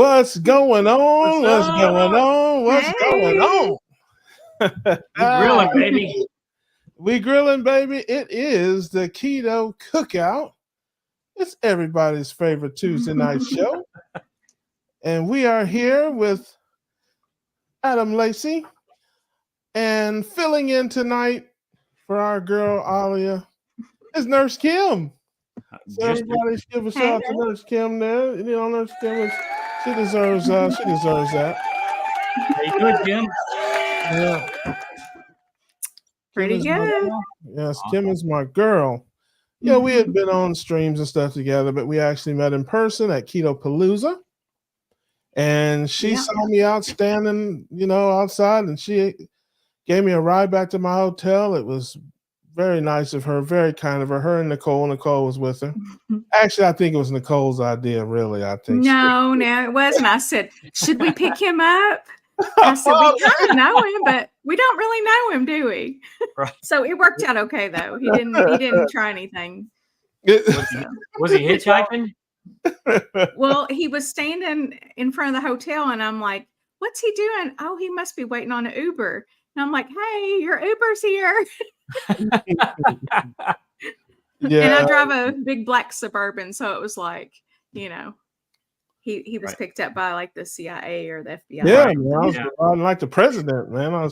What's going on? What's going on? What's going Hey. on? We grilling, baby. We grilling, baby. It is the Keto Cookout. It's everybody's favorite Tuesday night show. And we are here with Adam Lacey and filling in tonight for our girl Alia is Nurse Kim. So everybody give a shout out to Nurse Kim there. You know, Nurse Kim she deserves that. How you doing, Kim? Yeah. Pretty good. Yes, Kim is my girl. Yeah, we had been on streams and stuff together, but we actually met in person at Keto Palooza. And she saw me out standing, outside, and she gave me a ride back to my hotel. It was very nice of her, very kind of her. Her and Nicole was with her. Actually, I think it was Nicole's idea, really. I think. No, it wasn't. I said, should we pick him up? I said, we kind of know him, but we don't really know him, do we? Right. So it worked out okay, though. He didn't try anything. Was he hitchhiking? Well, he was standing in front of the hotel, and I'm like, what's he doing? Oh, he must be waiting on an Uber. And I'm like, hey, your Uber's here. Yeah. And I drive a big black Suburban, so it was like, he was picked up by like the CIA or the FBI. Yeah, man, I was riding like the president, man. I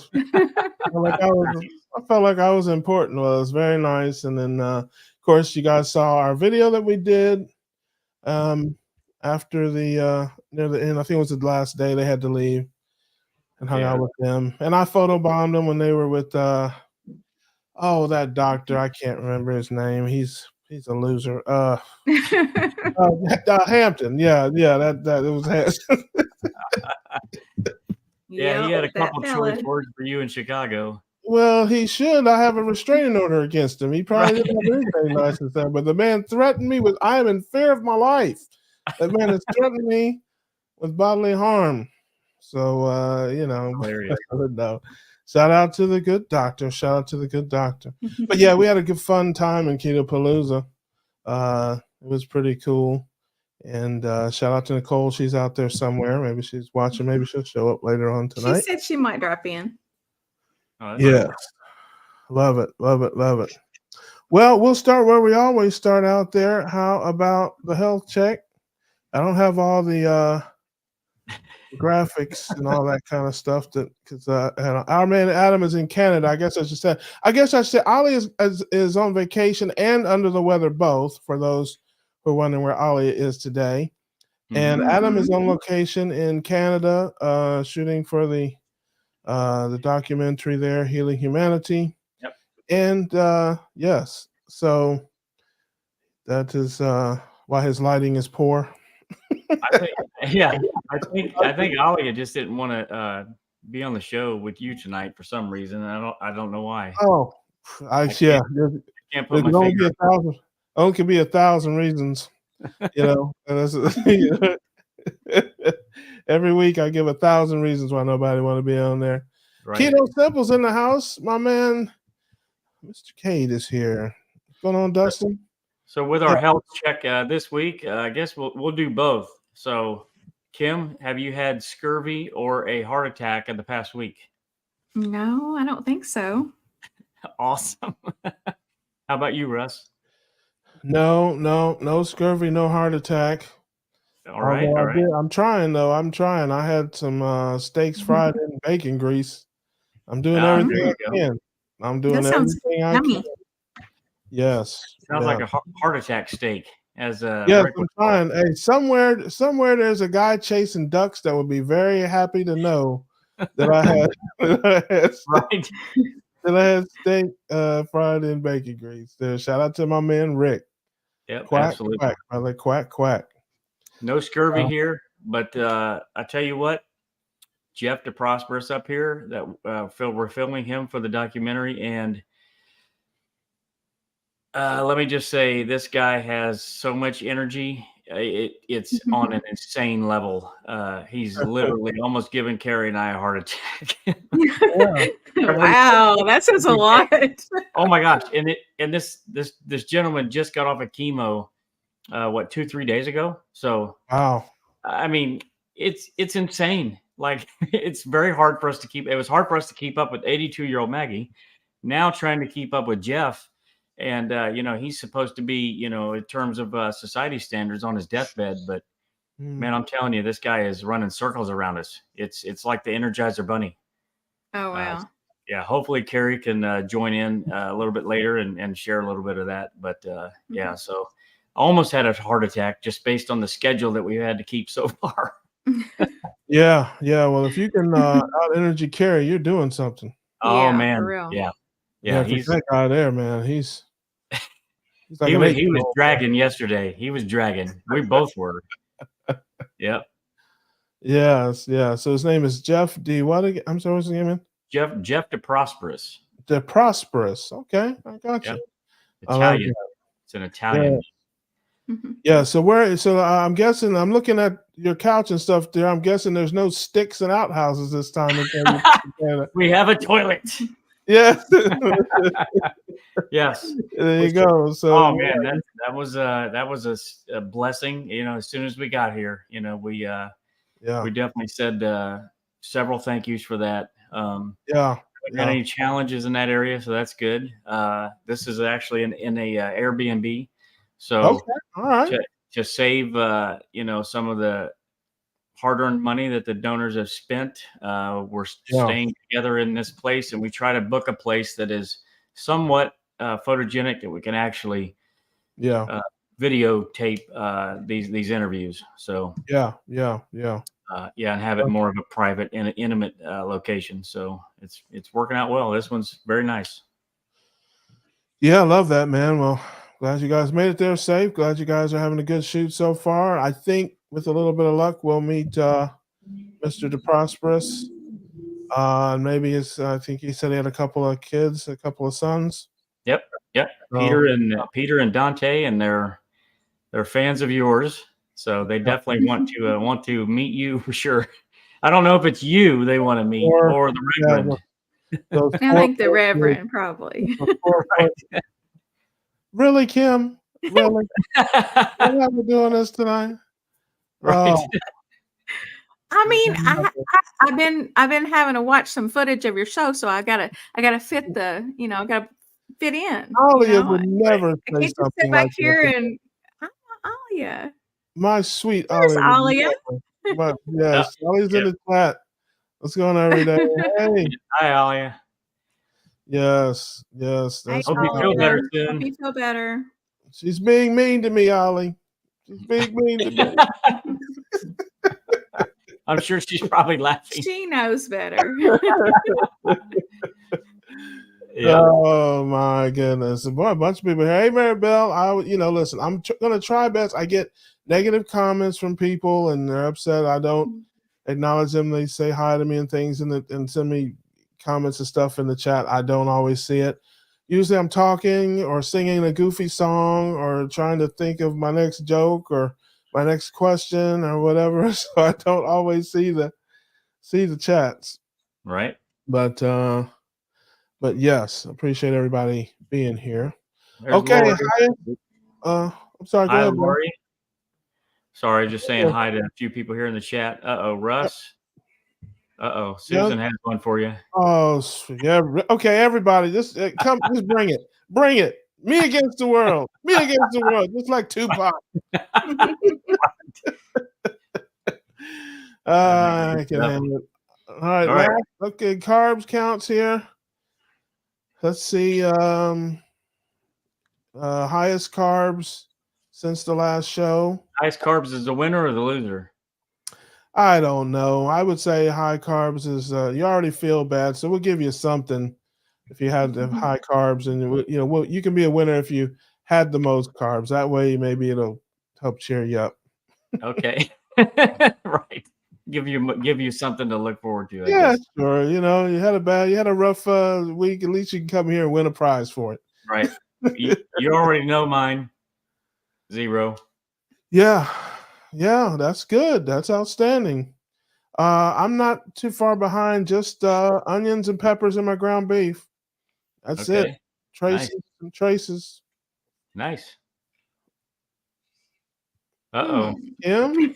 felt like I was important. Well, it was very nice. And then, of course, you guys saw our video that we did after the near the end. I think it was the last day they had to leave, and hung out with them. And I photobombed them when they were with that doctor. I can't remember his name. He's a loser. Hampton. Yeah, that it was Hampton. Yeah, he had a couple choice words for you in Chicago. Well, he should. I have a restraining order against him. He probably didn't have anything nice to say, but the man threatened me with, I am in fear of my life. That man has threatened me with bodily harm. So, no. Shout out to the good doctor. But yeah, we had a good fun time in Keto Palooza. It was pretty cool. And shout out to Nicole. She's out there somewhere. Maybe she's watching. Maybe she'll show up later on tonight. She said she might drop in. Oh, yes. Love it. Well, we'll start where we always start out there. How about the health check? I don't have all the graphics and all that kind of stuff because our man Adam is in Canada. I guess I should say Alia is on vacation and under the weather both, for those who are wondering where Alia is today. And Adam is on location in Canada, shooting for the documentary there, Healing Humanity. Yep. And yes, so that is why his lighting is poor. I think Alia just didn't want to be on the show with you tonight for some reason. I don't know why. Oh, can't put my finger. Only could be 1,000 reasons. Every week I give 1,000 reasons why nobody want to be on there. Right. Keto Simple's in the house. My man, Mr. Cade is here. What's going on, Dustin? So with our health check this week, I guess we'll do both. So, Kim, have you had scurvy or a heart attack in the past week? No, I don't think so. Awesome. How about you, Russ? No scurvy, no heart attack. All right. I'm trying, though. I had some steaks fried in bacon grease. I'm doing everything I can. I'm doing everything I can. Yes. Sounds like a heart attack steak. Yes, I'm trying. Hey, somewhere there's a guy chasing ducks that would be very happy to know that I had steak fried in bacon grease. Shout out to my man Rick. Yep, quack, absolutely. Quack, brother, quack. No scurvy here, but I tell you what, Jeff to Prosperis up here, that we're filming him for the documentary, and let me just say, this guy has so much energy. It's on an insane level. He's literally almost giving Kerry and I a heart attack. Wow, that says a lot. Oh my gosh! And this gentleman just got off of chemo, 2-3 days ago. So wow. I mean, it's insane. Like it's very hard for us to keep. It was hard for us to keep up with 82-year-old Maggie. Now trying to keep up with Jeff, and he's supposed to be, in terms of society standards, on his deathbed. But man, I'm telling you, this guy is running circles around us. It's like the Energizer Bunny. Oh wow. Yeah, hopefully Kerry can join in a little bit later and share a little bit of that. But yeah, so I almost had a heart attack just based on the schedule that we had to keep so far. Yeah. Well, if you can out energy Kerry, you're doing something. Oh Yeah, man, for real. yeah. He's that guy there, man. He's like he an was 8-year-old. dragging yesterday. He was dragging. We both were. Yep. Yes, yeah. So his name is Jeff D. What again? I'm sorry, what's his name again? Jeff the Prosperis. The Prosperis. Okay, I got you. Yep. I love Italian. that. It's an Italian. Yeah. So I'm guessing I'm looking at your couch and stuff there. I'm guessing there's no sticks and outhouses this time. We have a toilet. Yes. Yes. There you go. So oh man, that was a blessing. As soon as we got here, we definitely said several thank yous for that. Haven't had any challenges in that area, so that's good. This is actually in a Airbnb, so okay. All right. To save some of the hard-earned money that the donors have spent, we're staying together in this place, and we try to book a place that is somewhat photogenic, that we can actually videotape these interviews. So and have it more of a private and intimate location. So it's working out well. This one's very nice. Yeah, I love that, man. Well, glad you guys made it there safe. Glad you guys are having a good shoot so far. I think with a little bit of luck, we'll meet Mr. DeProsperous. Maybe I think he said he had a couple of kids, a couple of sons. Yep. Peter and Dante, and they're fans of yours, so they definitely want to meet you for sure. I don't know if it's you they want to meet or the Reverend. I think the Reverend probably. Right. Really, Kim? Really? Why are we doing this tonight? Right. I mean, I've been having to watch some footage of your show, so I gotta fit I gotta fit in. Alia would never I can't just sit back here and Alia. My sweet There's Alia. Alia. But yes, Alia's in the chat. What's going on every day? Hey. Hi, Alia. Yes. That's hope you feel better soon. Hope you feel better. She's being mean to me, Ollie. She's being mean to me. I'm sure she's probably laughing. She knows better. Oh my goodness. Boy, a bunch of people here. Hey, Maribel, listen, I'm going to try best. I get negative comments from people and they're upset. I don't acknowledge them. They say hi to me and things and send me comments and stuff in the chat. I don't always see it. Usually I'm talking or singing a goofy song or trying to think of my next joke or my next question or whatever. So I don't always see the chats. Right. But yes, appreciate everybody being here. There's okay. Lori. I'm sorry. Go hi, ahead, Lori. Sorry, just saying hi to a few people here in the chat. Russ. Susan has one for you. Oh, yeah. Okay, everybody, just come, just bring it. Bring it. Me against the world. Me against the world. Just like Tupac. I can handle it. All right. Okay, carbs counts here. Let's see. Highest carbs since the last show. Highest carbs is the winner or the loser? I don't know. I would say high carbs is you already feel bad, so we'll give you something if you had the high carbs, and you can be a winner if you had the most carbs. That way, maybe it'll help cheer you up. Okay, right. Give you something to look forward to. I guess. Guess. Sure. You had a rough week. At least you can come here and win a prize for it. Right. You already know mine. 0. Yeah, that's good. That's outstanding. I'm not too far behind. Just onions and peppers in my ground beef. That's it. Traces and traces. Nice. Uh-oh. Kim?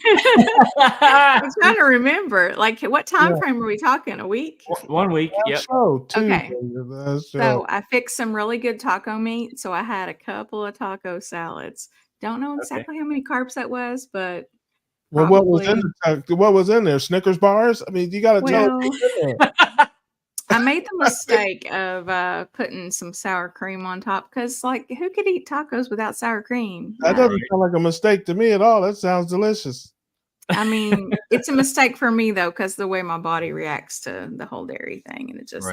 I'm trying to remember. Like, what time Yeah. frame are we talking? A week? 1 week. Yep. Show Okay. Tuesday. So I fixed some really good taco meat. So I had a couple of taco salads. Don't know exactly how many carbs that was, but well, what was in there? Snickers bars? I mean, you got to tell us well, what's in there. I made the mistake of putting some sour cream on top because, like, who could eat tacos without sour cream? That doesn't sound like a mistake to me at all. That sounds delicious. I mean, it's a mistake for me though, because the way my body reacts to the whole dairy thing, and it just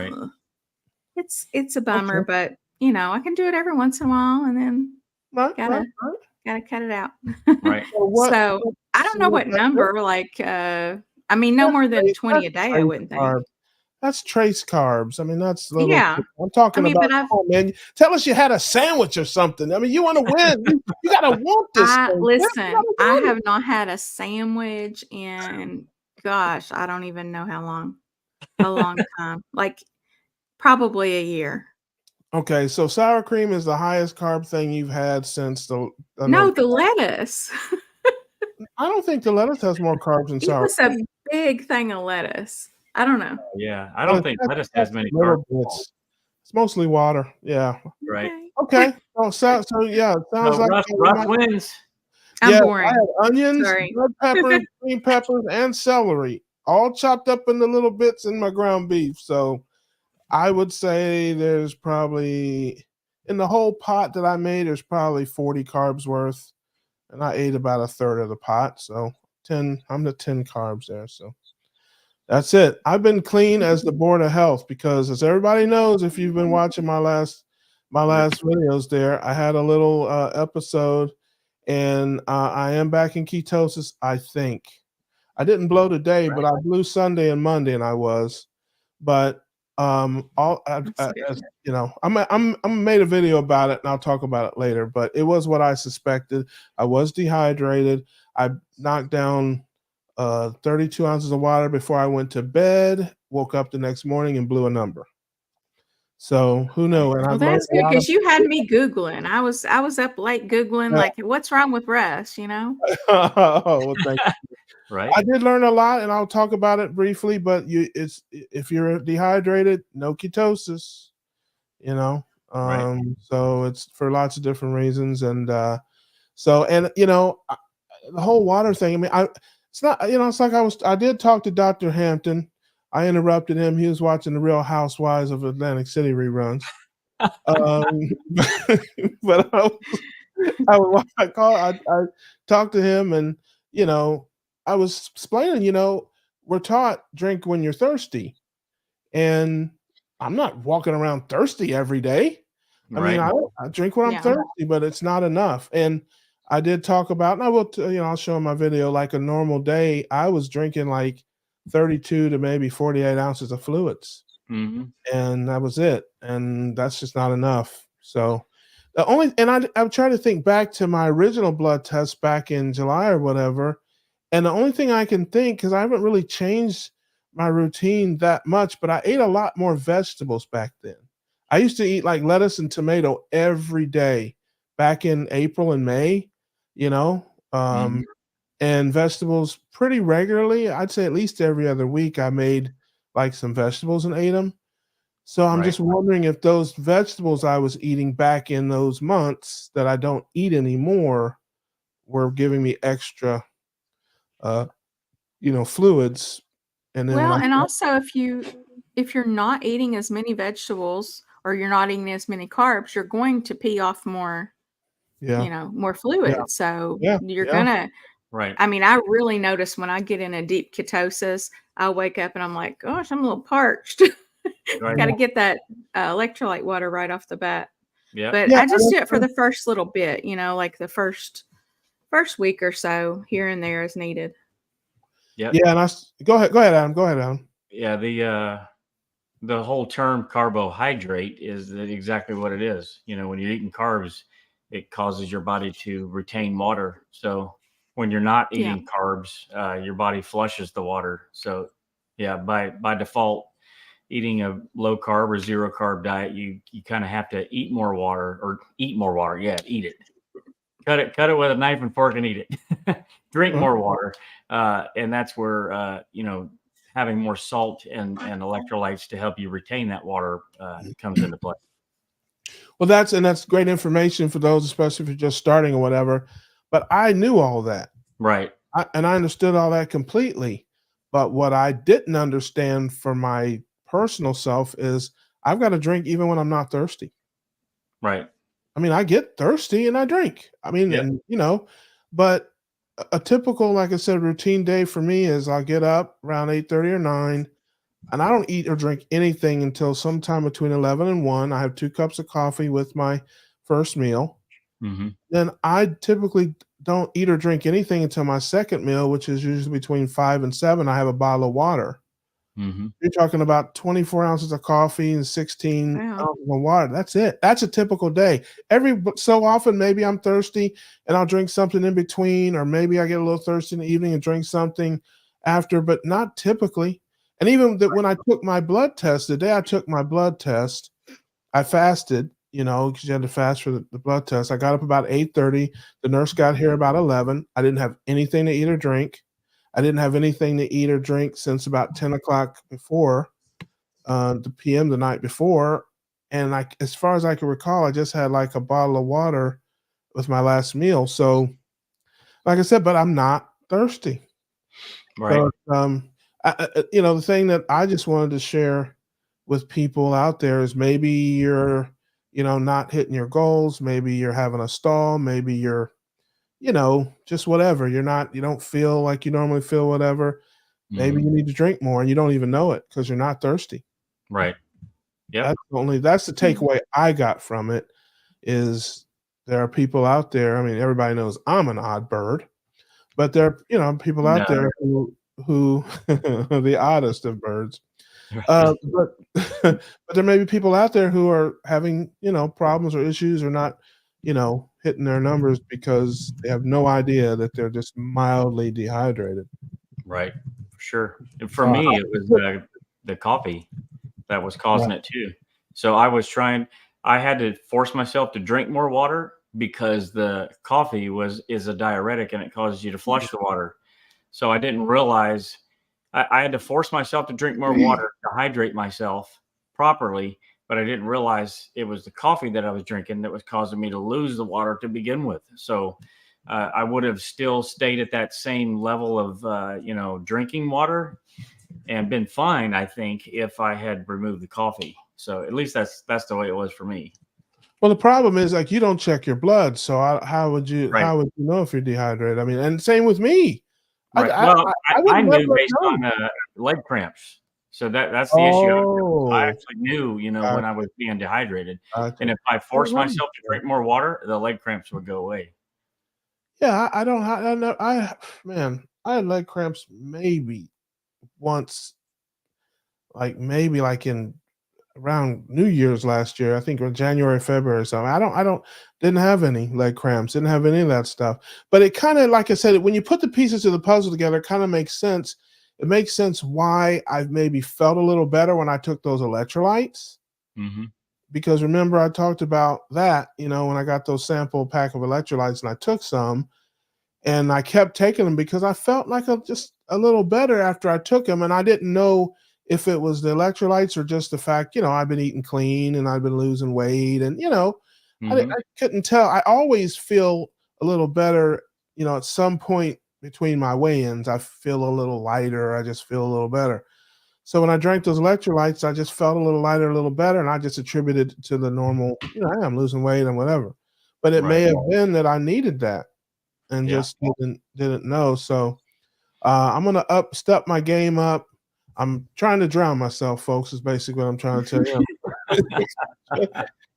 it's a bummer, but you know, I can do it every once in a while, and then gotta cut it out. Right. So I don't know what number. Like, I mean, no more than 20 a day. I wouldn't think. That's trace carbs. I mean, that's little. Yeah. I'm talking about. Oh man, tell us you had a sandwich or something. I mean, you want to win. You gotta want this. Listen, I have not had a sandwich in, gosh, I don't even know how long. A long time, like probably a year. Okay, so sour cream is the highest carb thing you've had since the lettuce. I don't think the lettuce has more carbs than sour cream. It's a big thing of lettuce. I don't know. Yeah, I don't think lettuce has many carbs. It's mostly water. Yeah. Right. Okay. So yeah, it sounds like Russ wins. I'm boring. I had onions, red peppers, green peppers, and celery, all chopped up into little bits in my ground beef. So I would say there's probably in the whole pot that I made, there's probably 40 carbs worth, and I ate about a third of the pot. So 10. I'm the 10 carbs there. So. That's it. I've been clean as the board of health because, as everybody knows, if you've been watching my last videos there, I had a little episode, and I am back in ketosis. I think I didn't blow today, but I blew Sunday and Monday, and I was. But you know, I'm made a video about it, and I'll talk about it later. But it was what I suspected. I was dehydrated. I knocked down 32 ounces of water before I went to bed, woke up the next morning and blew a number. So who knows? And that's good because you had me Googling. I was up late Googling, like, what's wrong with Russ, you know? Well, thank you. Right. I did learn a lot, and I'll talk about it briefly, but if you're dehydrated, no ketosis, you know. So it's for lots of different reasons. And you know, the whole water thing, I mean, it's not, you know, it's like I did talk to Dr. Hampton. I interrupted him. He was watching the Real Housewives of Atlantic City reruns. But I talked to him, and, you know, I was explaining, you know, we're taught drink when you're thirsty. And I'm not walking around thirsty every day. I mean, I drink when I'm thirsty, but it's not enough. And I did talk about, and I will, you know, I'll show my video, like a normal day, I was drinking like 32 to maybe 48 ounces of fluids. Mm-hmm. And that was it. And that's just not enough. So I'm trying to think back to my original blood test back in July or whatever. And the only thing I can think, because I haven't really changed my routine that much, but I ate a lot more vegetables back then. I used to eat like lettuce and tomato every day back in April and May, you know, and vegetables pretty regularly. I'd say at least every other week I made like some vegetables and ate them. So I'm just wondering if those vegetables I was eating back in those months that I don't eat anymore were giving me extra, you know, fluids. And then and also if you're not eating as many vegetables or you're not eating as many carbs, you're going to pee off more, you know, more fluid. Yeah. So you're gonna, I mean, I really notice when I get in a deep ketosis, I wake up and I'm like, gosh, I'm a little parched. Got to get that electrolyte water right off the bat. Yeah. But I just do it for the first little bit, you know, like the first week or so here and there is needed. Yeah. Yeah. And go ahead, Adam. Yeah. The whole term carbohydrate is exactly what it is. You know, when you're eating carbs, it causes your body to retain water. So when you're not eating carbs, your body flushes the water. So yeah, by default, eating a low carb or zero carb diet, you kind of have to eat more water. Yeah, eat it. cut it with a knife and fork and eat it. Drink more water. And that's where, having more salt and electrolytes to help you retain that water comes into play. Well, that's great information for those, especially if you're just starting or whatever. But I knew all that. Right. I understood all that completely. But what I didn't understand for my personal self is I've got to drink even when I'm not thirsty. Right. I mean, I get thirsty and I drink. I mean, Yep. and but a typical, like I said, routine day for me is I'll get up around 8:30 or 9, and I don't eat or drink anything until sometime between 11 and 1. I have 2 cups of coffee with my first meal. Mm-hmm. Then I typically don't eat or drink anything until my second meal, which is usually between 5 and 7. I have a bottle of water. Mm-hmm. You're talking about 24 ounces of coffee and 16 ounces of water. That's it. That's a typical day. Every so often, maybe I'm thirsty and I'll drink something in between, or maybe I get a little thirsty in the evening and drink something after, but not typically. And even that when I took my blood test, the day I took my blood test, I fasted, because you had to fast for the blood test. I got up about 8:30. The nurse got here about 11. I didn't have anything to eat or drink. I didn't have anything to eat or drink since about 10 o'clock before the PM the night before. And as far as I can recall, I just had like a bottle of water with my last meal. So, like I said, but I'm not thirsty. Right. So, the thing that I just wanted to share with people out there is maybe you're, not hitting your goals. Maybe you're having a stall. Maybe you're, just whatever. You don't feel like you normally feel, whatever. Maybe you need to drink more and you don't even know it because you're not thirsty. Right. Yeah. That's the takeaway I got from it is there are people out there. I mean, everybody knows I'm an odd bird, but there are, people out there who the oddest of birds. But there may be people out there who are having, problems or issues or not, hitting their numbers because they have no idea that they're just mildly dehydrated. Right. For sure. And for me, it was the coffee that was causing it too. So I had to force myself to drink more water because the coffee is a diuretic and it causes you to flush the water. So I didn't realize I had to force myself to drink more water to hydrate myself properly, but I didn't realize it was the coffee that I was drinking that was causing me to lose the water to begin with. So I would have still stayed at that same level of, drinking water and been fine, I think, if I had removed the coffee. So at least that's the way it was for me. Well, the problem is like you don't check your blood, so how would you know if you're dehydrated? I mean, and same with me. Right. I knew based on leg cramps. So that's the issue. I actually knew, when I was being dehydrated. And if I forced myself to drink more water, the leg cramps would go away. Yeah, I had leg cramps maybe once, maybe in around New Year's last year. I think in January, February or something. Didn't have any leg cramps, didn't have any of that stuff. But it kind of, like I said, when you put the pieces of the puzzle together, it kind of makes sense. It makes sense why I've maybe felt a little better when I took those electrolytes. Mm-hmm. Because remember, I talked about that, when I got those sample pack of electrolytes and I took some and I kept taking them because I felt like just a little better after I took them. And I didn't know if it was the electrolytes or just the fact, I've been eating clean and I've been losing weight and, I couldn't tell. I always feel a little better, at some point between my weigh-ins, I feel a little lighter. I just feel a little better. So when I drank those electrolytes, I just felt a little lighter, a little better. And I just attributed it to the normal, I'm losing weight and whatever. But it may have been that I needed that and just didn't know. So I'm going to step my game up. I'm trying to drown myself, folks, is basically what I'm trying to tell you.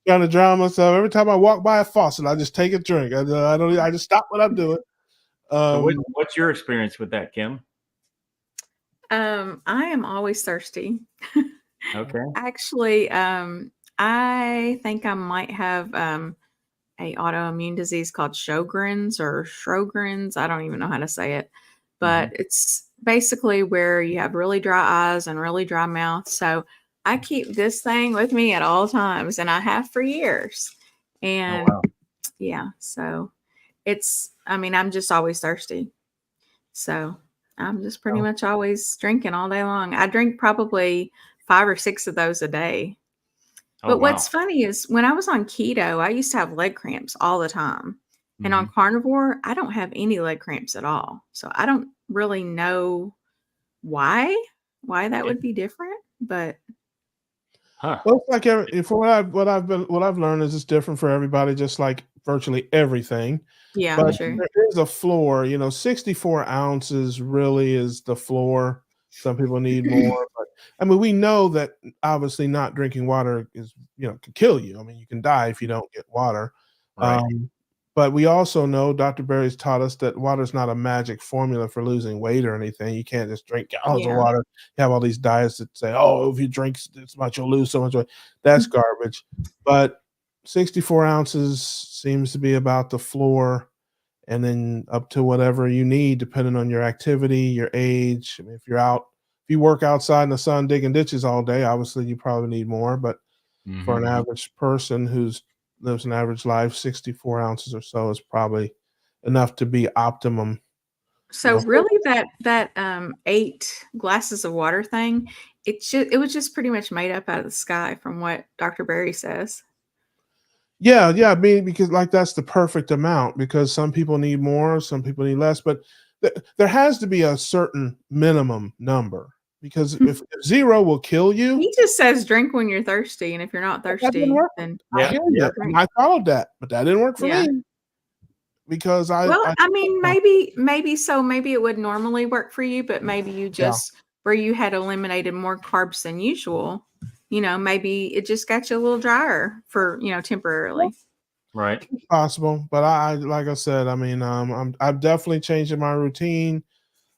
Trying to drown myself. Every time I walk by a faucet, I just take a drink. I just stop what I'm doing. So what's your experience with that, Kim? I am always thirsty. Okay. Actually, I think I might have a autoimmune disease called Sjogren's or Sjogren's. I don't even know how to say it, but it's basically where you have really dry eyes and really dry mouth. So I keep this thing with me at all times, and I have for years. And so I'm just always thirsty. So I'm just pretty much always drinking all day long. I drink probably 5 or 6 of those a day. But what's funny is when I was on keto, I used to have leg cramps all the time. And on carnivore, I don't have any leg cramps at all. So I don't really know why that would be different, but well, it's like for what I've learned is it's different for everybody, just like virtually everything. Yeah, but sure. there is a floor. 64 ounces really is the floor. Some people need more, but I mean, we know that obviously not drinking water is can kill you. I mean, you can die if you don't get water. Right. But we also know Dr. Berry's taught us that water is not a magic formula for losing weight or anything. You can't just drink gallons of water. You have all these diets that say, oh, if you drink this much, you'll lose so much weight. That's garbage. But 64 ounces seems to be about the floor, and then up to whatever you need, depending on your activity, your age. I mean, if you work outside in the sun digging ditches all day, obviously you probably need more. But for an average person who's lives an average life, 64 ounces or so is probably enough to be optimum. So really that 8 glasses of water thing, it was just pretty much made up out of the sky from what Dr. Berry says. Yeah. I mean, because like that's the perfect amount, because some people need more, some people need less, but there has to be a certain minimum number, because if 0 will kill you. He just says drink when you're thirsty, and if you're not thirsty, then I followed that, but that didn't work for me. Because maybe it would normally work for you, but maybe you just where you had eliminated more carbs than usual, maybe it just got you a little drier for temporarily. Right. Possible, but I like I said, I mean, I've definitely changed my routine.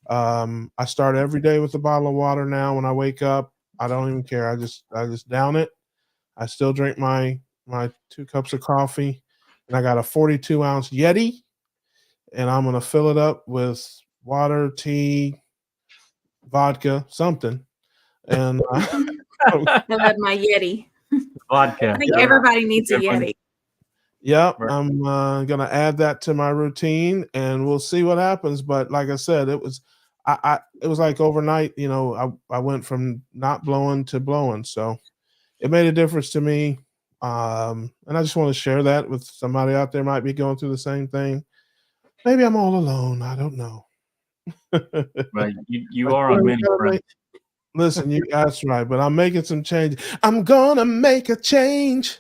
I start every day with a bottle of water now. When I wake up, I don't even care. I just down it. I still drink my 2 cups of coffee, and I got a 42-ounce Yeti, and I'm gonna fill it up with water, tea, vodka, something. And I love my Yeti. Vodka. I think everybody needs a Yeti. Yep, I'm gonna add that to my routine, and we'll see what happens. But like I said, it was like overnight. I went from not blowing to blowing, so it made a difference to me. And I just want to share that with somebody out there might be going through the same thing. Maybe I'm all alone. I don't know. Right, you are on many fronts. Listen, that's right. But I'm making some change. I'm gonna make a change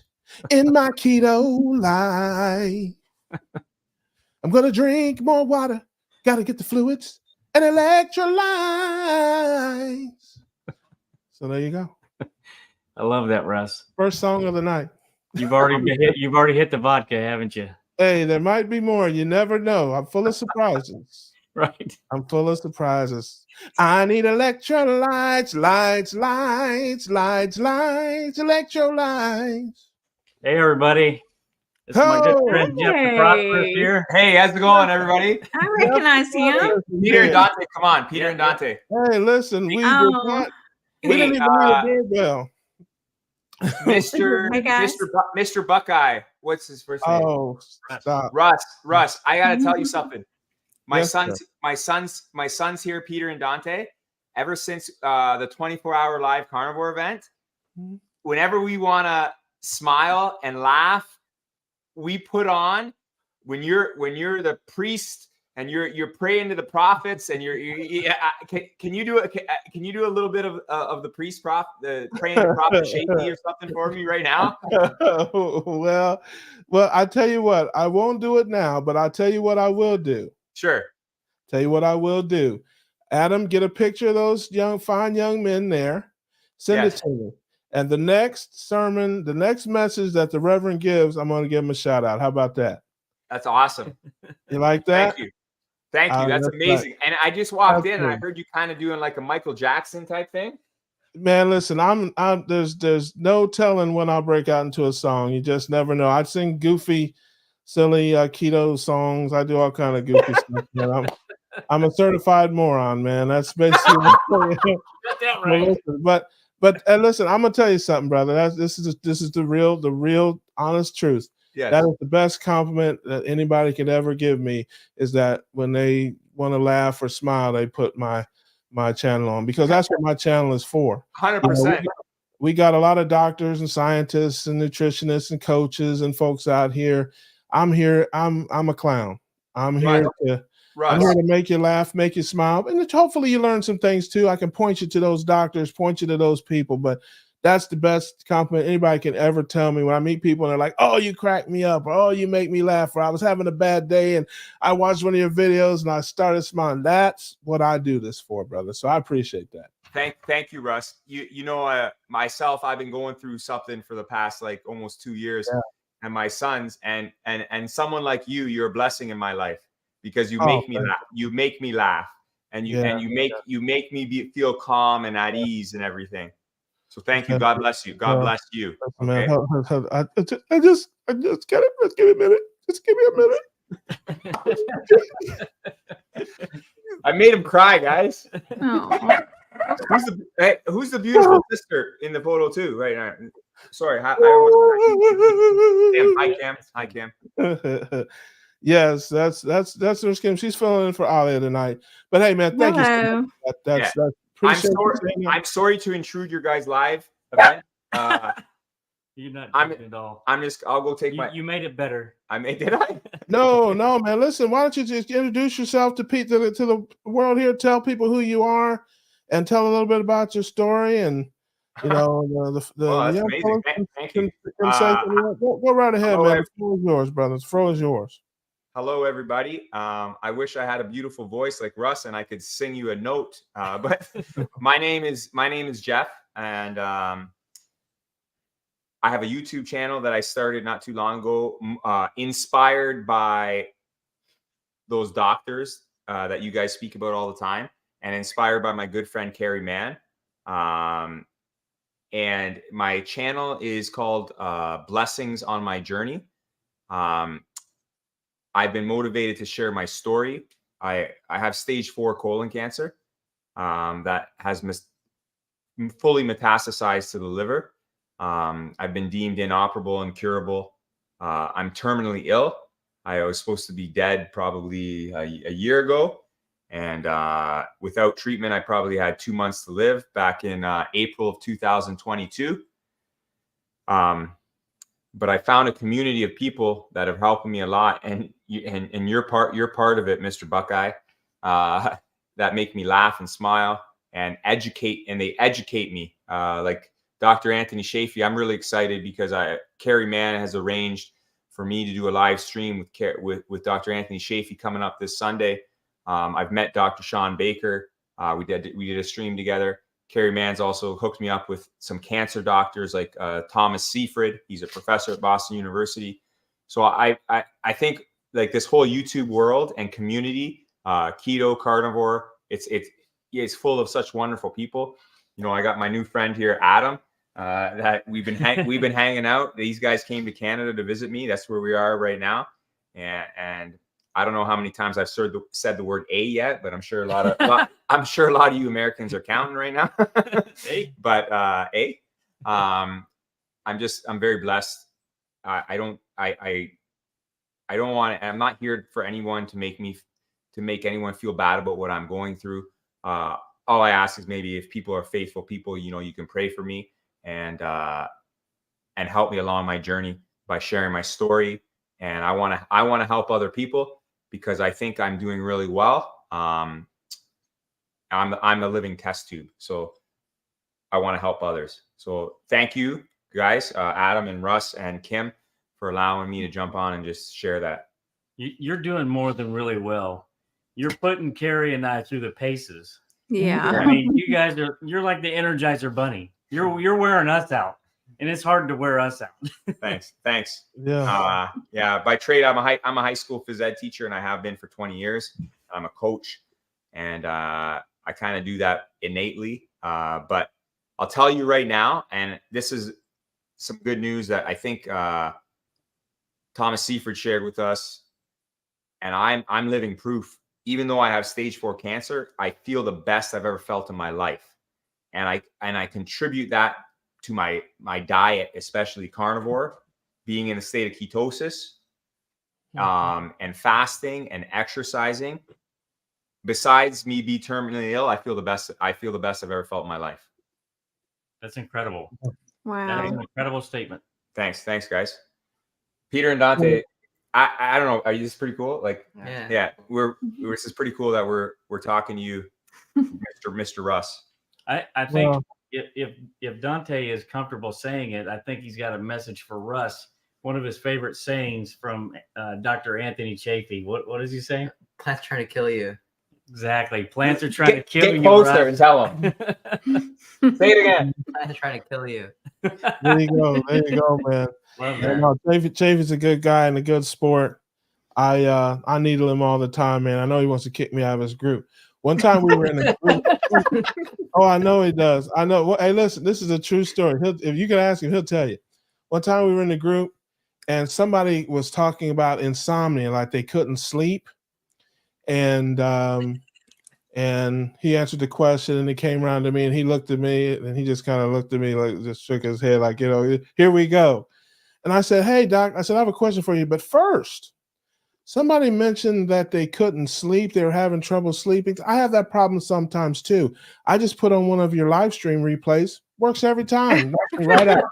in my keto life. I'm gonna drink more water. Gotta get the fluids and electrolytes. So there you go. I love that, Russ. First song of the night. You've already hit the vodka, haven't you? Hey, there might be more. You never know. I'm full of surprises. Right. I'm full of surprises. I need electrolytes, lights, electrolytes. Hey, everybody. This is my good friend Jeff the Prosperis here. Hey, how's it going, everybody? I recognize him. Peter and Dante, come on, Peter and Dante. Hey, listen, we didn't even need a doorbell. Mr. Buckeye. What's his first name? Oh, stop. Russ, I gotta tell you something. My son's here, Peter and Dante. Ever since the 24-hour live carnivore event, whenever we want to smile and laugh, we put on when you're the priest and you're praying to the prophets and can you do a little bit of the priest the praying to prophet shaky or something for me right now? well, I tell you what, I won't do it now, but I'll tell you what I will do. Sure. Tell you what I will do. Adam, get a picture of those fine young men there. Send it to me. And the next sermon, the next message that the Reverend gives, I'm going to give him a shout out. How about that? That's awesome. You like that? Thank you. That's amazing. Right. And I just walked in and I heard you kind of doing like a Michael Jackson type thing. Man, listen, there's no telling when I'll break out into a song. You just never know. I sing goofy, silly keto songs. I do all kind of goofy stuff. Man. I'm a certified moron, man. That's basically that right. But listen, I'm gonna tell you something, brother. This is the real honest truth. Yes. That is the best compliment that anybody could ever give me, is that when they want to laugh or smile, they put my channel on, because that's what my channel is for. 100%. We got a lot of doctors and scientists and nutritionists and coaches and folks out here. I'm here. I'm a clown. I'm here to make you laugh, make you smile, and hopefully you learn some things too. I can point you to those doctors, point you to those people, but that's the best compliment anybody can ever tell me when I meet people and they're like, "Oh, you crack me up," or "Oh, you make me laugh," or "I was having a bad day and I watched one of your videos and I started smiling." That's what I do this for, brother. So I appreciate that. Thank you, Russ. You know, myself, I've been going through something for the past like almost 2 years, and my sons, and someone like you're a blessing in my life, because you make me laugh. You make me laugh, and you make me feel calm and at ease and everything. So thank you. God bless you. God bless you. Okay. I just get it. Just give me a minute. Just give me a minute. I made him cry, guys. Oh. Who's the beautiful sister in the photo too? Right now. Sorry. Hi, Cam. Hi, Cam. Yes, that's Nurse Kim. She's filling in for Alia tonight. But hey, man, thank you so much. I'm sorry to intrude your guys' live event. You're not at all. I'll go take You made it better. Did I? No, man. Listen, why don't you just introduce yourself to the world here? Tell people who you are, and tell a little bit about your story, and that's amazing. Thank you. Go right ahead, man. The floor is yours, brother. The floor is yours. Hello, everybody. I wish I had a beautiful voice like Russ and I could sing you a note. But my name is Jeff, and I have a YouTube channel that I started not too long ago, inspired by those doctors that you guys speak about all the time, and inspired by my good friend Kerry Man. And my channel is called Blessings on My Journey. I've been motivated to share my story. I have stage 4 colon cancer that has fully metastasized to the liver. I've been deemed inoperable and incurable. I'm terminally ill. I was supposed to be dead probably a year ago. And without treatment, I probably had 2 months to live back in April of 2022. But I found a community of people that have helped me a lot, and you're part of it, Mr. Buckeye, that make me laugh and smile and educate, and they educate me. Like Dr. Anthony Shafee, I'm really excited because Kerry Man has arranged for me to do a live stream with Dr. Anthony Shafee coming up this Sunday. I've met Dr. Sean Baker. We did a stream together. Kerry Man's also hooked me up with some cancer doctors like Thomas Seaford. He's a professor at Boston University. So I think like this whole YouTube world and community, keto, carnivore, it's full of such wonderful people. You know, I got my new friend here, Adam, that we've been hanging out. These guys came to Canada to visit me. That's where we are right now. And I don't know how many times I've said the word "a" yet, but I'm sure a lot of you Americans are counting right now. But "a," I'm very blessed. I don't want to. I'm not here for anyone to make anyone feel bad about what I'm going through. All I ask is maybe if people are faithful people, you can pray for me and help me along my journey by sharing my story. And I want to help other people, because I think I'm doing really well. I'm a living test tube, so I want to help others. So thank you guys, Adam and Russ and Kim, for allowing me to jump on and just share that. You're doing more than really well. You're putting Kerry and I through the paces. Yeah. I mean, you're like the Energizer Bunny. You're wearing us out. And it's hard to wear us out. Thanks. Yeah. By trade, I'm a high school phys ed teacher, and I have been for 20 years. I'm a coach, and I kind of do that innately. But I'll tell you right now, and this is some good news that I think Thomas Seaford shared with us, and I'm living proof. Even though I have stage 4 cancer, I feel the best I've ever felt in my life, and I contribute that to my diet, especially carnivore, being in a state of ketosis, and fasting and exercising. Besides me be terminally ill, I feel the best I've ever felt in my life. That's incredible. Wow. That is an incredible statement. Thanks, guys. Peter and Dante, I don't know. Are you this pretty cool? Like, yeah, this is pretty cool that we're talking to you, Mr. Russ. I think if Dante is comfortable saying it, I think he's got a message for Russ. One of his favorite sayings from Dr. Anthony Chafee. What does he say? Plants trying to kill you. Exactly. Plants are trying to kill you. Get closer and tell them. Say it again. Plants are trying to kill you. There you go, man. Love that. Chafee's a good guy and a good sport. I needle him all the time, man. I know he wants to kick me out of his group. One time we were in a group. Oh, I know he does. I know. Well, hey, listen, this is a true story. If you can ask him, he'll tell you. One time we were in a group and somebody was talking about insomnia, like they couldn't sleep. And he answered the question and he came around to me and he looked at me and he just kind of looked at me, like just shook his head, like, here we go. And I said, hey, doc, I have a question for you. But first, somebody mentioned that they couldn't sleep. They were having trouble sleeping. I have that problem sometimes too. I just put on one of your live stream replays. Works every time. Right out.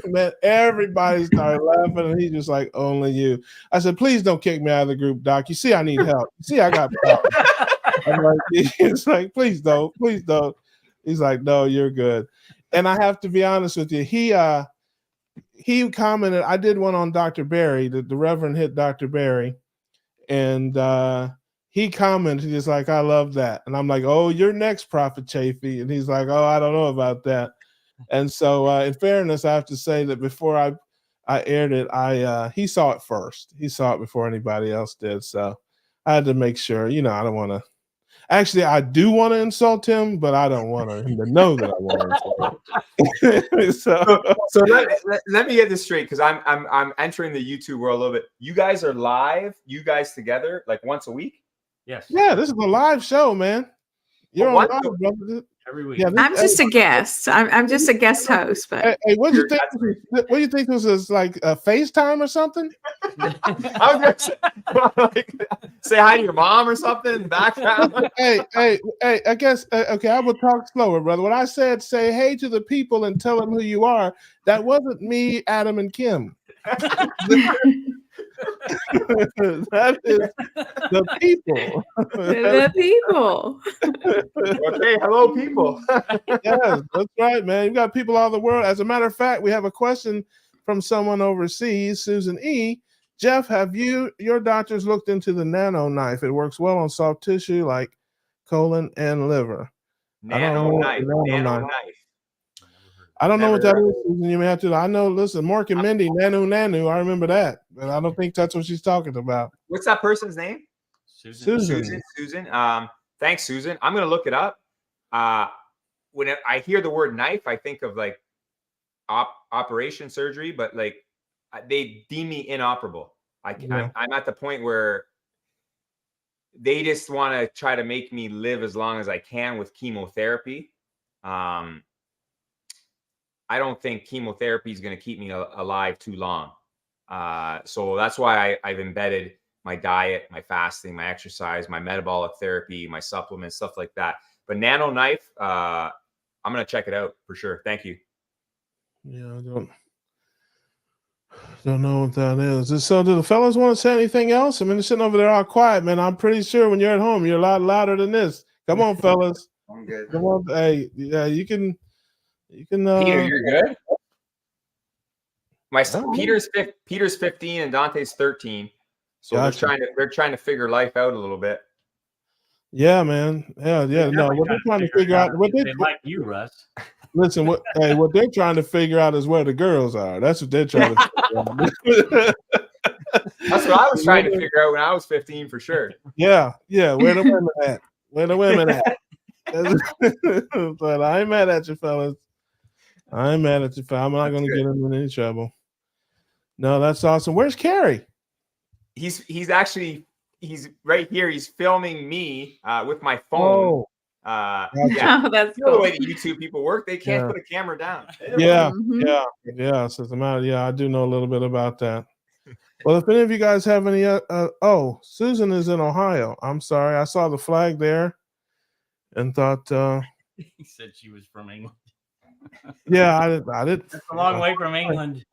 Man, everybody started laughing, and he's just like, only you. I said, please don't kick me out of the group, doc. You see, I need help. You see, I got problems. I'm like, it's like, please don't. He's like, no, you're good. And I have to be honest with you. He commented, I did one on Dr. Barry, the Reverend hit Dr. Barry, and he commented, he's like, I love that. And I'm like, oh, you're next, Prophet Chafee. And he's like, oh, I don't know about that. And so in fairness, I have to say that before I aired it, he saw it first. He saw it before anybody else did. So I had to make sure, I don't want to. Actually, I do want to insult him, but I don't want him to know that I want to insult him. So let me get this straight, because I'm entering the YouTube world a little bit. You guys are live, you guys together, like once a week? Yes. Yeah, this is a live show, man. You're on live, brother. Every week. Yeah, I'm just a guest. I'm just a guest host. But hey, what do you think? What do you think this is, like a FaceTime or something? I was gonna say hi to your mom or something in the background. hey, I guess okay, I will talk slower, brother. When I said say hey to the people and tell them who you are, that wasn't me, Adam, and Kim. That is the people. the people. Okay, hello, people. Yes, that's right, man. You got people all over the world. As a matter of fact, we have a question from someone overseas, Susan E. Jeff, have your doctors looked into the nano knife? It works well on soft tissue like colon and liver. Nano knife. I don't know what that is, Susan. You may have to. I know. Listen, Mark and Mindy, Nanu. I remember that, but I don't think that's what she's talking about. What's that person's name? Susan. Thanks, Susan. I'm gonna look it up. When I hear the word knife, I think of like operation surgery, but like they deem me inoperable. I'm at the point where they just want to try to make me live as long as I can with chemotherapy. I don't think chemotherapy is going to keep me alive too long. So that's why I've embedded my diet, my fasting, my exercise, my metabolic therapy, my supplements, stuff like that. But nano knife, I'm going to check it out for sure. Thank you. Yeah, I don't know what that is. So do the fellas want to say anything else? I mean, they're sitting over there all quiet, man. I'm pretty sure when you're at home, you're a lot louder than this. Come on, fellas. I'm good. Come on. Hey, yeah, you can. Peter, you're good. Peter's 15 and Dante's 13, so gotcha. they're trying to figure life out a little bit. Yeah, man. Yeah. No, what they're trying to figure out. They like you, Russ. Listen, what they're trying to figure out is where the girls are. That's what they're trying to figure out. That's what I was trying to figure out when I was 15, for sure. Yeah. Where the women at? Where the women at? But I ain't mad at you, fellas. I'm not going to get him in any trouble. No, that's awesome. Where's Kerry? He's right here. He's filming me with my phone. Yeah, Oh, that's you know the cool. way the YouTube people work. They can't put a camera down. Yeah, Mhm. yeah. So I do know a little bit about that. Well, if any of you guys have any, Susan is in Ohio. I'm sorry, I saw the flag there, and thought, He said she was from England. yeah, I did. That's a long way from England.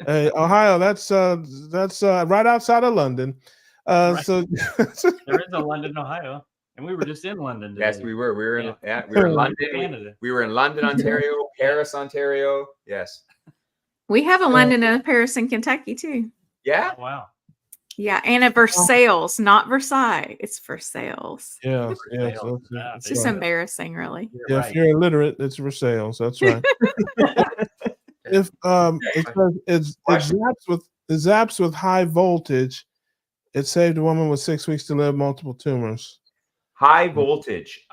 Hey, Ohio, that's right outside of London. Right. So There is a London, Ohio, and we were just in London today. Yes, we were. We were in Yeah. we were in London. Canada. We were in London, Ontario, Paris, Ontario. Yes. We have a London and a Paris in Kentucky too. Yeah. Oh, wow. Yeah, and a Versailles, not Versailles. It's Versailles. yes. It's just embarrassing, really. Yeah, if you're illiterate, it's for sales. That's right. If it zaps with high voltage, it saved a woman with 6 weeks to live, multiple tumors. High voltage.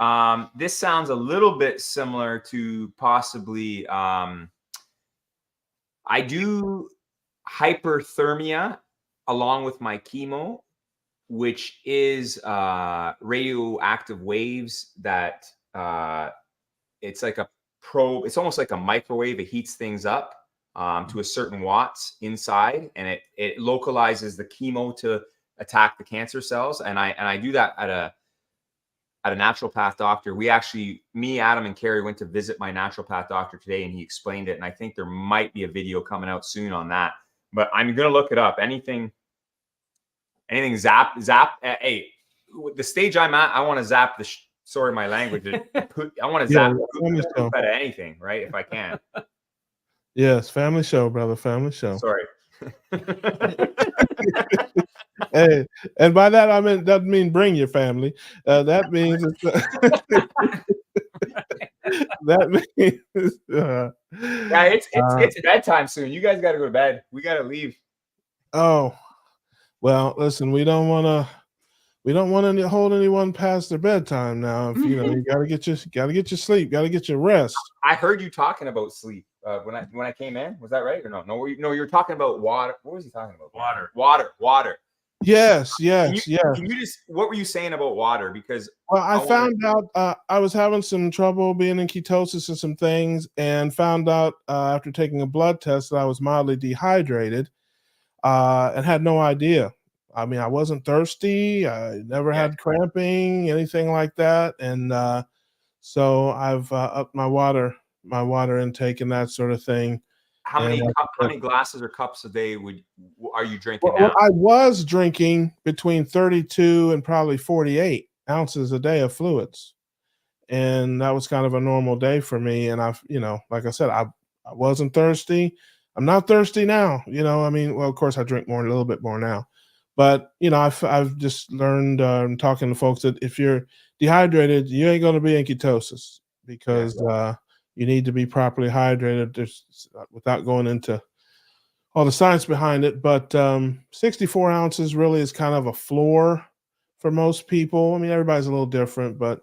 This sounds a little bit similar to possibly. I do hyperthermia along with my chemo, which is radioactive waves that it's like a probe. It's almost like a microwave. It heats things up to a certain watts inside, and it localizes the chemo to attack the cancer cells. And I do that at a naturopath doctor. We actually, me, Adam, and Kerry went to visit my naturopath doctor today, and he explained it. And I think there might be a video coming out soon on that. But I'm gonna look it up. Anything zap. Hey, the stage I'm at, I want to zap the. Sorry, my language. I want to zap at anything, right? If I can. Yes, family show, brother. Family show. Sorry. Hey, and by that I mean doesn't mean bring your family. That means that means. Yeah, it's bedtime soon. You guys got to go to bed. We got to leave. Oh, well, listen. We don't want to hold anyone past their bedtime now. If you got to get your sleep, got to get your rest. I heard you talking about sleep when I came in. Was that right or no? No, you were talking about water. What was he talking about? Water. Yes. Can you just, what were you saying about water? Because I found out I was having some trouble being in ketosis and some things, and found out after taking a blood test that I was mildly dehydrated, and had no idea. I mean, I wasn't thirsty. I never had cramping, anything like that, and so I've upped my water intake and that sort of thing. How many glasses or cups a day are you drinking now? Well, I was drinking between 32 and probably 48 ounces a day of fluids, and that was kind of a normal day for me. And like I said, I wasn't thirsty. I'm not thirsty now. I mean, well, of course I drink a little bit more now, but I've just learned talking to folks that if you're dehydrated, you ain't going to be in ketosis, because you need to be properly hydrated, without going into all the science behind it. But 64 ounces really is kind of a floor for most people. I mean, everybody's a little different, but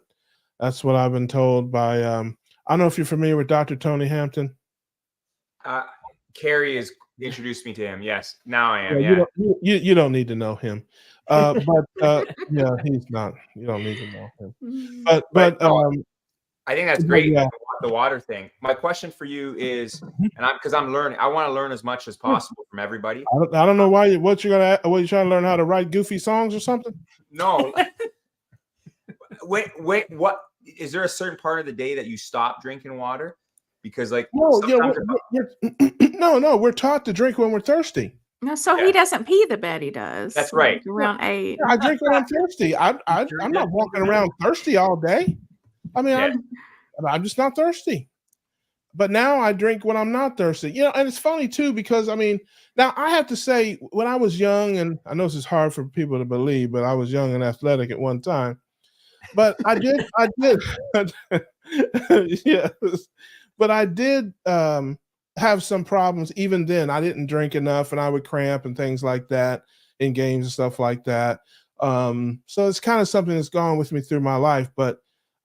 that's what I've been told by, I don't know if you're familiar with Dr. Tony Hampton. Kerry has introduced me to him. Yes, now I am. You don't need to know him. But yeah, he's not. You don't need to know him. But I think that's great. The water thing. My question for you is, because I'm learning, I want to learn as much as possible from everybody. I don't know why. What you trying to learn how to write goofy songs or something? No. Wait. What is there a certain part of the day that you stop drinking water? Because we're taught to drink when we're thirsty. No, so he doesn't pee the bed. He does. That's right. Around 8. I drink when I'm thirsty. I'm not walking around thirsty all day. I mean, I'm just not thirsty. But now I drink when I'm not thirsty. And it's funny too, because I mean, now I have to say, when I was young, and I know this is hard for people to believe, but I was young and athletic at one time. But I did yes. But I did have some problems even then. I didn't drink enough, and I would cramp and things like that in games and stuff like that. So it's kind of something that's gone with me through my life. But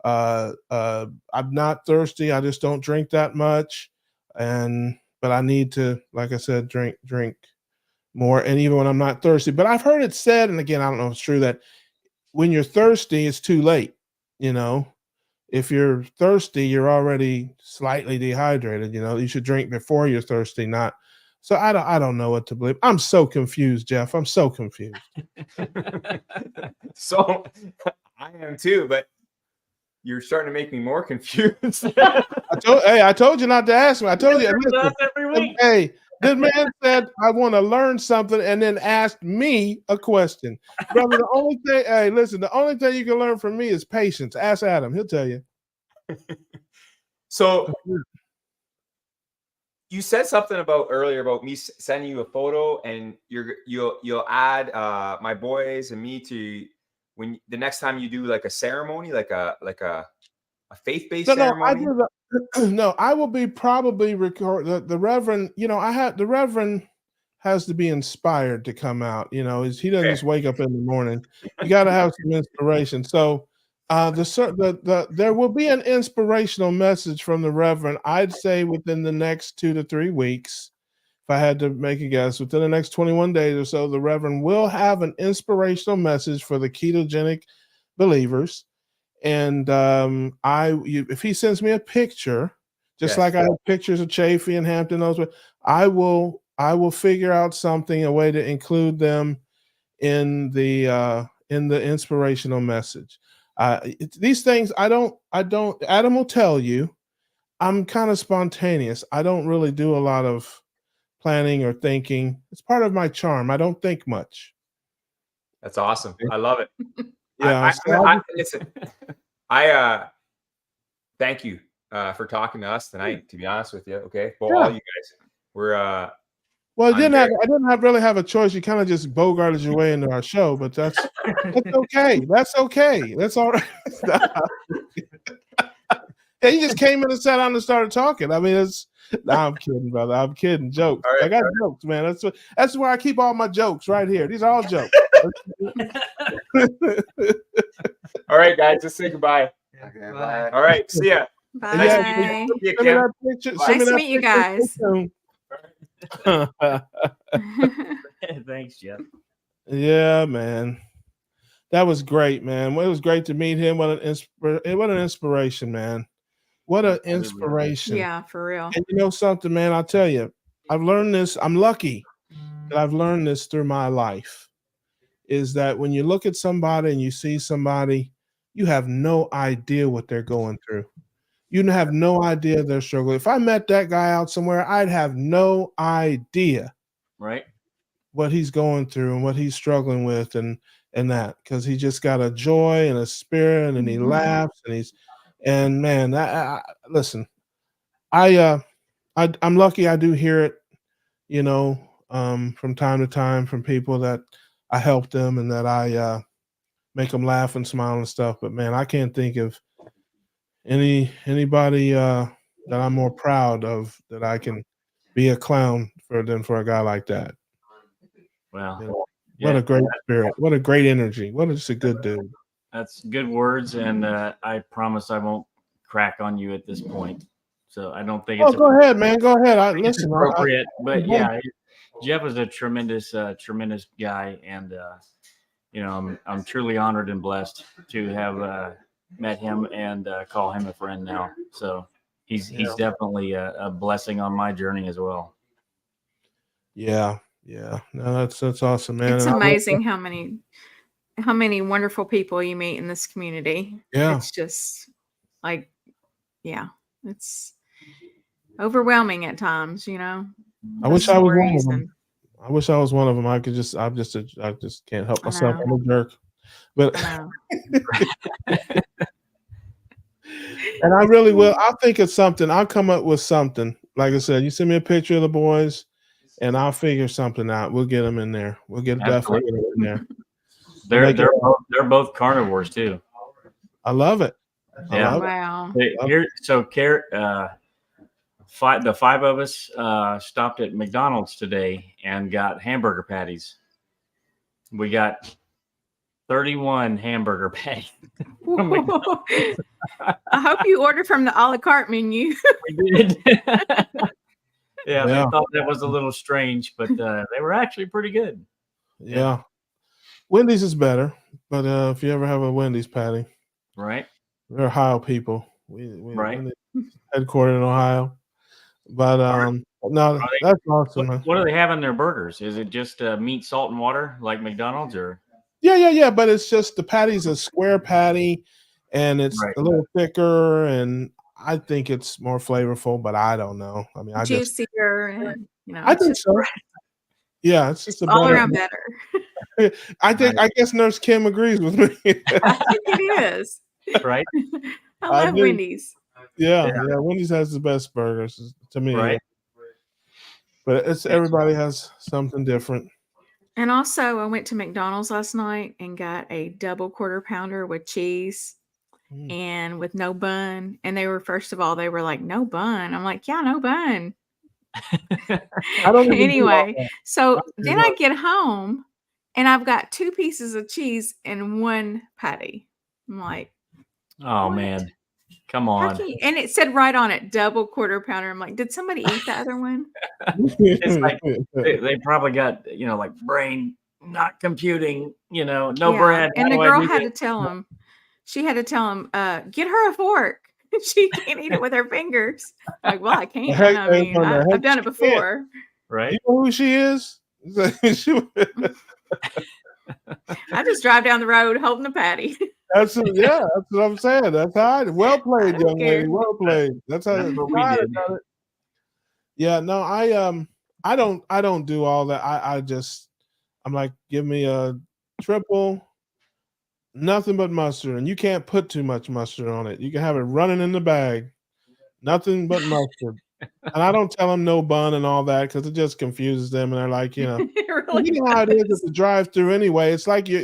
I'm not thirsty. I just don't drink that much. But I need to, like I said, drink more. And even when I'm not thirsty, but I've heard it said, and again, I don't know if it's true, that when you're thirsty, it's too late. if you're thirsty, you're already slightly dehydrated. You should drink before you're thirsty, not. So I don't know what to believe. I'm so confused, Jeff. I'm so confused. So I am too, but you're starting to make me more confused. I told you not to ask me. I told you. Listen, every week. Hey, this man said I want to learn something and then asked me a question. Brother, the only thing you can learn from me is patience. Ask Adam. He'll tell you. So you said something earlier about me sending you a photo, and you'll add my boys and me to when the next time you do like a ceremony, like a faith-based ceremony. No, I will be probably record the Reverend. The Reverend has to be inspired to come out. He doesn't just wake up in the morning. You got to have some inspiration. So there will be an inspirational message from the Reverend. I'd say within the next 2 to 3 weeks. If I had to make a guess, within the next 21 days or so, the Reverend will have an inspirational message for the ketogenic believers. And if he sends me a picture, just like I have pictures of Chafee and Hampton, I will figure out a way to include them in the inspirational message. These things I don't. Adam will tell you, I'm kind of spontaneous. I don't really do a lot of planning or thinking. It's part of my charm. I don't think much. That's awesome. I love it. Yeah. Listen, I thank you for talking to us tonight, to be honest with you. Okay. Well, all you guys. We're well, I didn't really have a choice. You kind of just bogarted your way into our show, but that's okay. That's okay. That's all right. Yeah, you just came in and sat down and started talking. I mean, I'm kidding, brother. I'm kidding. Jokes. I got jokes, man. That's where I keep all my jokes right here. These are all jokes. All right, guys. Just say goodbye. Okay, bye. All right. See ya. Bye. Nice to meet you guys. Thanks, Jeff. Yeah, man. That was great, man. It was great to meet him. What an inspiration, man. What an inspiration. Yeah, for real. And you know something, man, I'll tell you, I've learned this. I'm lucky that I've learned this through my life, is that when you look at somebody and you see somebody, you have no idea what they're going through. You have no idea their struggle. If I met that guy out somewhere, I'd have no idea what he's going through and what he's struggling with and that, because he just got a joy and a spirit and he laughs and man, listen, I'm lucky I do hear it, from time to time from people that I help them and that I make them laugh and smile and stuff. But man, I can't think of anybody that I'm more proud of that I can be a clown than for a guy like that. Well, what a great spirit! What a great energy! What just a good dude. That's good words, and I promise I won't crack on you at this point. So I don't think it's. Go ahead, man. Go ahead. Listen, appropriate, but yeah, Jeff is a tremendous guy, and I'm truly honored and blessed to have met him and call him a friend now. So he's definitely a blessing on my journey as well. Yeah. No, that's awesome, man. It's amazing how many wonderful people you meet in this community. Yeah. It's just like, it's overwhelming at times, I wish I was one of them. I wish I was one of them. I just can't help myself. I'm a jerk. But and I really will. I'll think of something. I'll come up with something. Like I said, you send me a picture of the boys and I'll figure something out. We'll get them in there. We'll definitely get them in there. They're both carnivores too. I love it. Yeah. Wow. So Kerry, the five of us stopped at McDonald's today and got hamburger patties. We got 31 hamburger patties. I hope you ordered from the a la carte menu. We did. Yeah, they thought that was a little strange, but they were actually pretty good. Yeah. Wendy's is better, but if you ever have a Wendy's patty, right? We're Ohio people. We Right. headquartered in Ohio. But no, that's awesome. What do they have in their burgers? Is it just meat, salt, and water like McDonald's, or? Yeah. But it's just the patty's a square patty, and it's Right. a little thicker, and I think it's more flavorful. But I don't know. I mean, juicier, and I think so. Yeah, it's just all around better. I guess Nurse Kim agrees with me. I think it is. Right. I love Wendy's. Yeah. Wendy's has the best burgers to me. Right. But it's everybody has something different. And also, I went to McDonald's last night and got a double quarter pounder with cheese and with no bun. And they were, first of all, they were like, no bun. I'm like, yeah, no bun. Anyway, so then I get home and I've got 2 pieces of cheese and 1 patty. I'm like, oh what? Man, come on. And it said right on it, double quarter pounder. I'm like, did somebody eat the other one? It's like they probably got, like brain not computing, no bread. And the girl had to tell him, get her a fork. She can't eat it with her fingers. Like, well, I can't. I mean, I've done it before. Right. You know who she is? I just drive down the road holding a patty. That's what I'm saying. That's how well played, young lady. Well played. That's how we did it. Yeah, no, I don't do all that. I'm like, give me a triple, nothing but mustard, and you can't put too much mustard on it. You can have it running in the bag, nothing but mustard. And I don't tell them no bun and all that because it just confuses them, and they're like, you know how it is at the drive-through anyway. It's like you're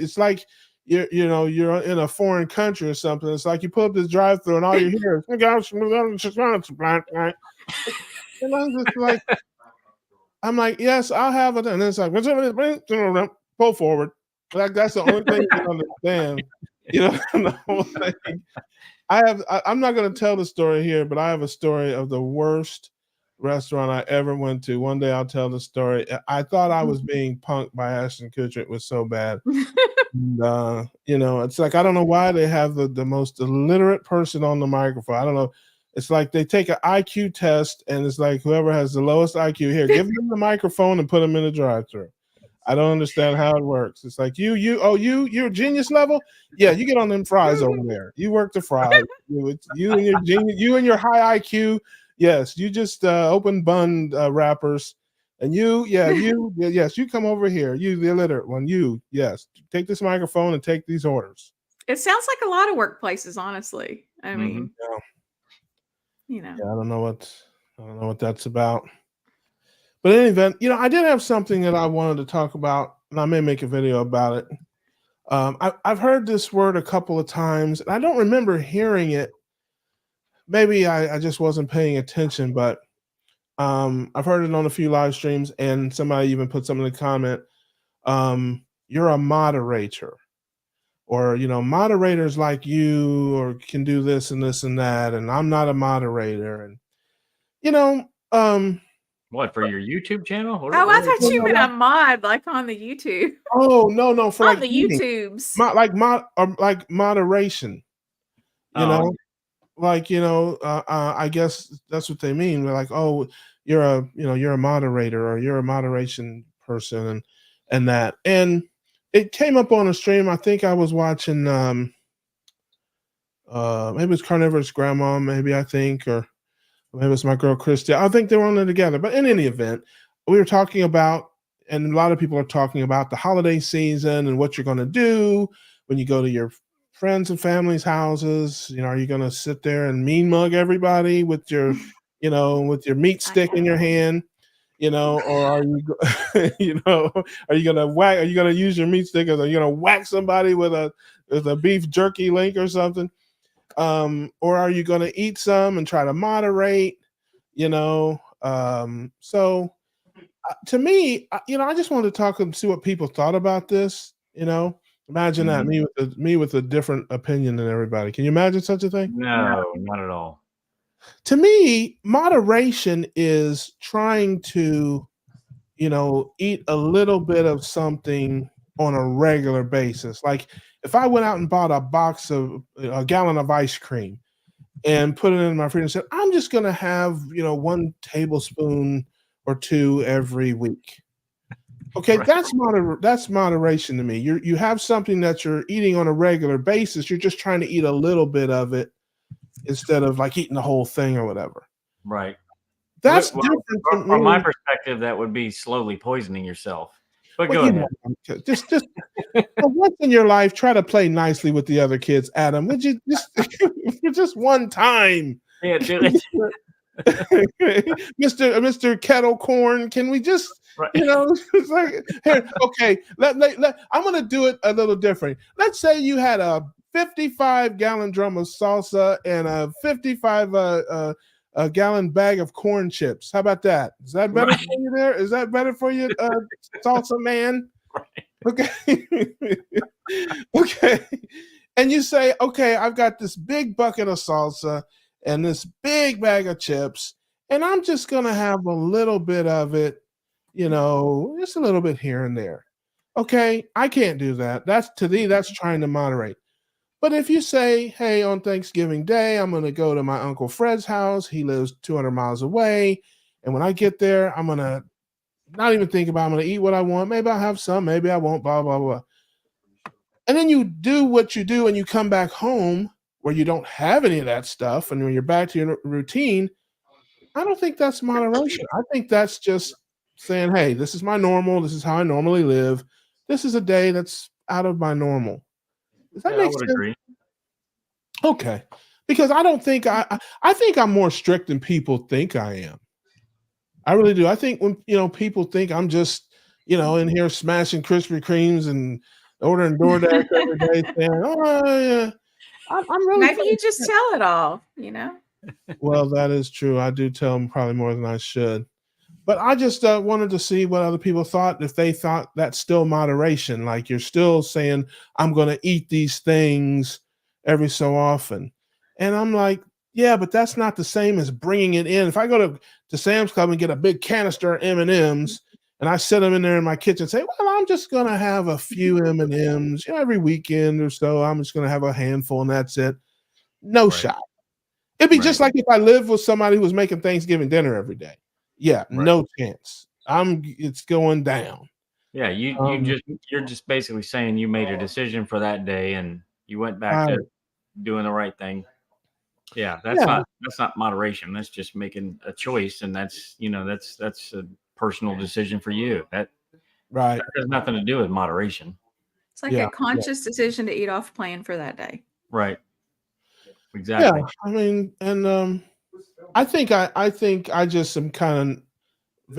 in a foreign country or something. It's like you pull up this drive-through and all you hear is, and I'm just like, yes, I'll have it, and it's like, pull forward. Like that's the only thing you understand. The whole thing. I'm not going to tell the story here, but I have a story of the worst restaurant I ever went to. One day I'll tell the story. I thought I was being punked by Ashton Kutcher. It was so bad. And, it's like, I don't know why they have the most illiterate person on the microphone. I don't know. It's like they take an IQ test, and it's like whoever has the lowest IQ here, give them the microphone and put them in the drive-thru. I don't understand how it works. It's like you're genius level. Yeah, you get on them fries over there. You work the fries. You and your genius, you and your high IQ. Yes, you just open bun wrappers, and you come over here. You the illiterate one. Take this microphone and take these orders. It sounds like a lot of workplaces, honestly. I mean, I don't know what that's about. But in any event, I did have something that I wanted to talk about, and I may make a video about it. I've heard this word a couple of times, and I don't remember hearing it. Maybe I just wasn't paying attention, but I've heard it on a few live streams, and somebody even put something in the comment. You're a moderator, or moderators like you, or can do this and this and that, and I'm not a moderator, and what, for your YouTube channel? I thought you meant a mod, like on the YouTube. Oh no, for on the YouTubes, like moderation. I guess that's what they mean. They're like, oh, you're a moderator, or you're a moderation person, and that. And it came up on a stream. I think I was watching. Maybe it's Carnivorous Grandma. Maybe or maybe it's my girl Christy. I think they were on there together. But in any event, we were talking about, and a lot of people are talking about the holiday season and what you're going to do when you go to your friends and family's houses. Are you going to sit there and mean mug everybody with your, with your meat stick in your hand, or are you, are you going to whack? Are you going to use your meat stick? Or are you going to whack somebody with a beef jerky link or something? Or are you going to eat some and try to moderate, So to me, I just wanted to talk and see what people thought about this. Imagine that me with a different opinion than everybody. Can you imagine such a thing? No, not at all. To me, moderation is trying to, eat a little bit of something on a regular basis. Like if I went out and bought a gallon of ice cream and put it in my freezer and said, I'm just going to have, 1 tablespoon or 2 every week. Okay, Right. that's moderation to me. You have something that you're eating on a regular basis. You're just trying to eat a little bit of it instead of like eating the whole thing or whatever. Right. That's Well, different from my perspective, that would be slowly poisoning yourself. But go ahead. Just once in your life, try to play nicely with the other kids, Adam. Would you just one time? Yeah, do it. Mr. Kettle Corn, can we just, Right. it's like, here, okay, I'm going to do it a little different. Let's say you had a 55-gallon drum of salsa and a 55-gallon bag of corn chips. How about that? Is that better for you there? Is that better for you, salsa man? Right. Okay. Okay. And you say, okay, I've got this big bucket of salsa and this big bag of chips, and I'm just going to have a little bit of it, just a little bit here and there. Okay, I can't do that. That's trying to moderate. But if you say, hey, on Thanksgiving Day, I'm going to go to my Uncle Fred's house. He lives 200 miles away. And when I get there, I'm going to not even think about it. I'm going to eat what I want. Maybe I'll have some. Maybe I won't, blah, blah, blah. And then you do what you do and you come back home where you don't have any of that stuff. And when you're back to your routine, I don't think that's moderation. I think that's just saying, hey, this is my normal. This is how I normally live. This is a day that's out of my normal. Does that make sense? Agree. Okay. Because I don't think I think I'm more strict than people think I am. I really do. I think when people think I'm just, in here smashing Krispy Kremes and ordering DoorDash every day saying, oh yeah. I'm really maybe you just tell it all, Well, that is true. I do tell them probably more than I should. But I just wanted to see what other people thought, if they thought that's still moderation. Like you're still saying, I'm going to eat these things every so often. And I'm like, yeah, but that's not the same as bringing it in. If I go to Sam's Club and get a big canister of M&Ms and I set them in there in my kitchen and say, well, I'm just going to have a few M&Ms, every weekend or so. I'm just going to have a handful and that's it. No shot. It'd be just like if I lived with somebody who was making Thanksgiving dinner every day. Yeah, no chance. It's going down. Yeah, you're just basically saying you made a decision for that day and you went back to doing the right thing. Yeah, that's not moderation. That's just making a choice, and that's a personal decision for you. That has nothing to do with moderation. It's like a conscious decision to eat off plan for that day. Right. Exactly. Yeah, I mean, and I think I just am kind of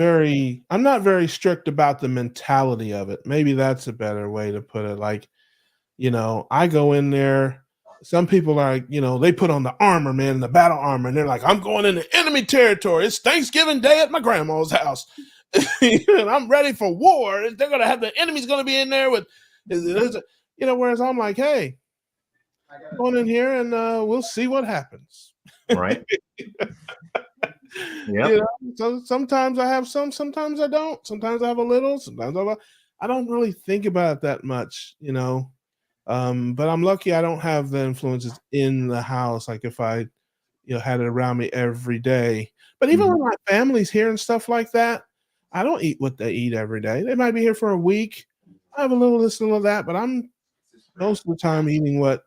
I'm not very strict about the mentality of it. Maybe that's a better way to put it. Like, I go in there. Some people are like, they put on the armor, man, the battle armor, and they're like, I'm going into enemy territory. It's Thanksgiving Day at my grandma's house. And I'm ready for war. They're going to have the enemy's going to be in there with, whereas I'm like, hey, going in here and we'll see what happens. Right. Yeah. So sometimes I have some, sometimes I don't. Sometimes I have a little, sometimes I don't really think about it that much, but I'm lucky I don't have the influences in the house. Like if I, had it around me every day. But even when my family's here and stuff like that, I don't eat what they eat every day. They might be here for a week. I have a little this, a little that, but I'm most of the time eating what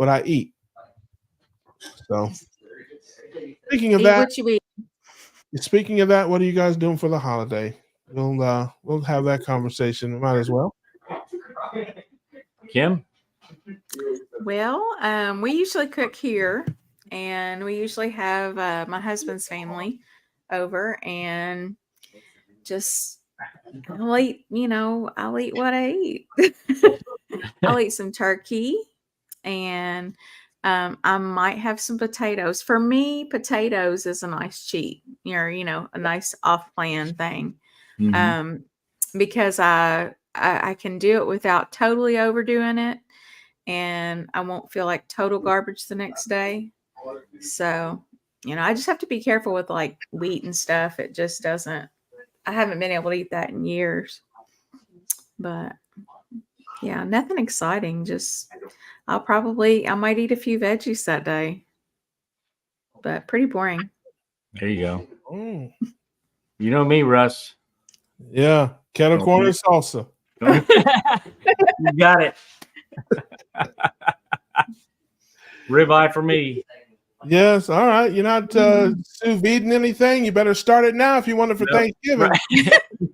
I eat. So speaking of that, what are you guys doing for the holiday? We'll have that conversation. Might as well. Kim? Well, we usually cook here, and we usually have my husband's family over, and just I'll eat what I eat. I'll eat some turkey, and I might have some potatoes. For me, potatoes is a nice cheat, a nice off-plan thing, because I can do it without totally overdoing it, and I won't feel like total garbage the next day. So, I just have to be careful with like wheat and stuff. It just doesn't. I haven't been able to eat that in years. But yeah, nothing exciting. Just I might eat a few veggies that day, but pretty boring. There you go. Mm. You know me, Russ. Yeah, kettle corn and salsa. You got it. Ribeye for me. Yes, all right. You're not sous videing anything. You better start it now if you want it for Thanksgiving.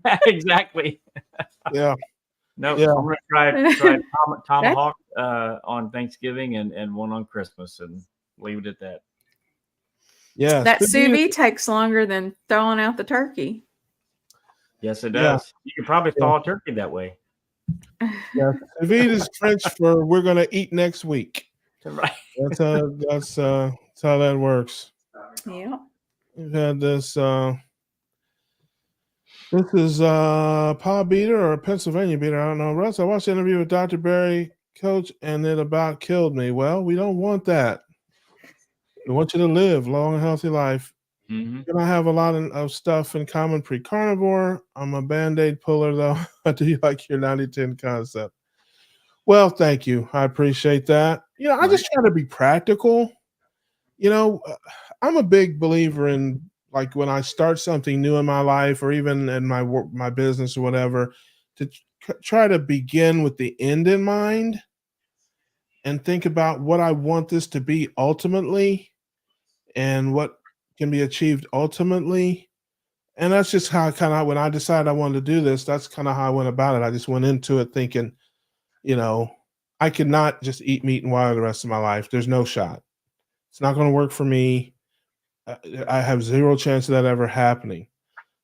Right. Exactly. Yeah. No, Yeah. I'm gonna try tomahawk on Thanksgiving and one on Christmas and leave it at that. Yeah. That sous vide takes longer than throwing out the turkey. Yes, it does. You can probably thaw a turkey that way. Yeah. Sous vide is French for we're gonna eat next week. Right. That's how that works. Yeah. We've had this. This is Paw Beater or Pennsylvania Beater. I don't know. Russ, I watched the interview with Dr. Barry, Coach, and it about killed me. Well, we don't want that. We want you to live a long and healthy life. Mm-hmm. And I have a lot of stuff in common pre-carnivore. I'm a Band-Aid puller, though. I do like your 90-10 concept. Well, thank you. I appreciate that. I just try to be practical. I'm a big believer in, like, when I start something new in my life or even in my work, my business or whatever, to try to begin with the end in mind and think about what I want this to be ultimately and what can be achieved ultimately. And that's just how when I decided I wanted to do this, that's kind of how I went about it. I just went into it thinking, I could not just eat meat and water the rest of my life. There's no shot. It's not going to work for me. I have zero chance of that ever happening.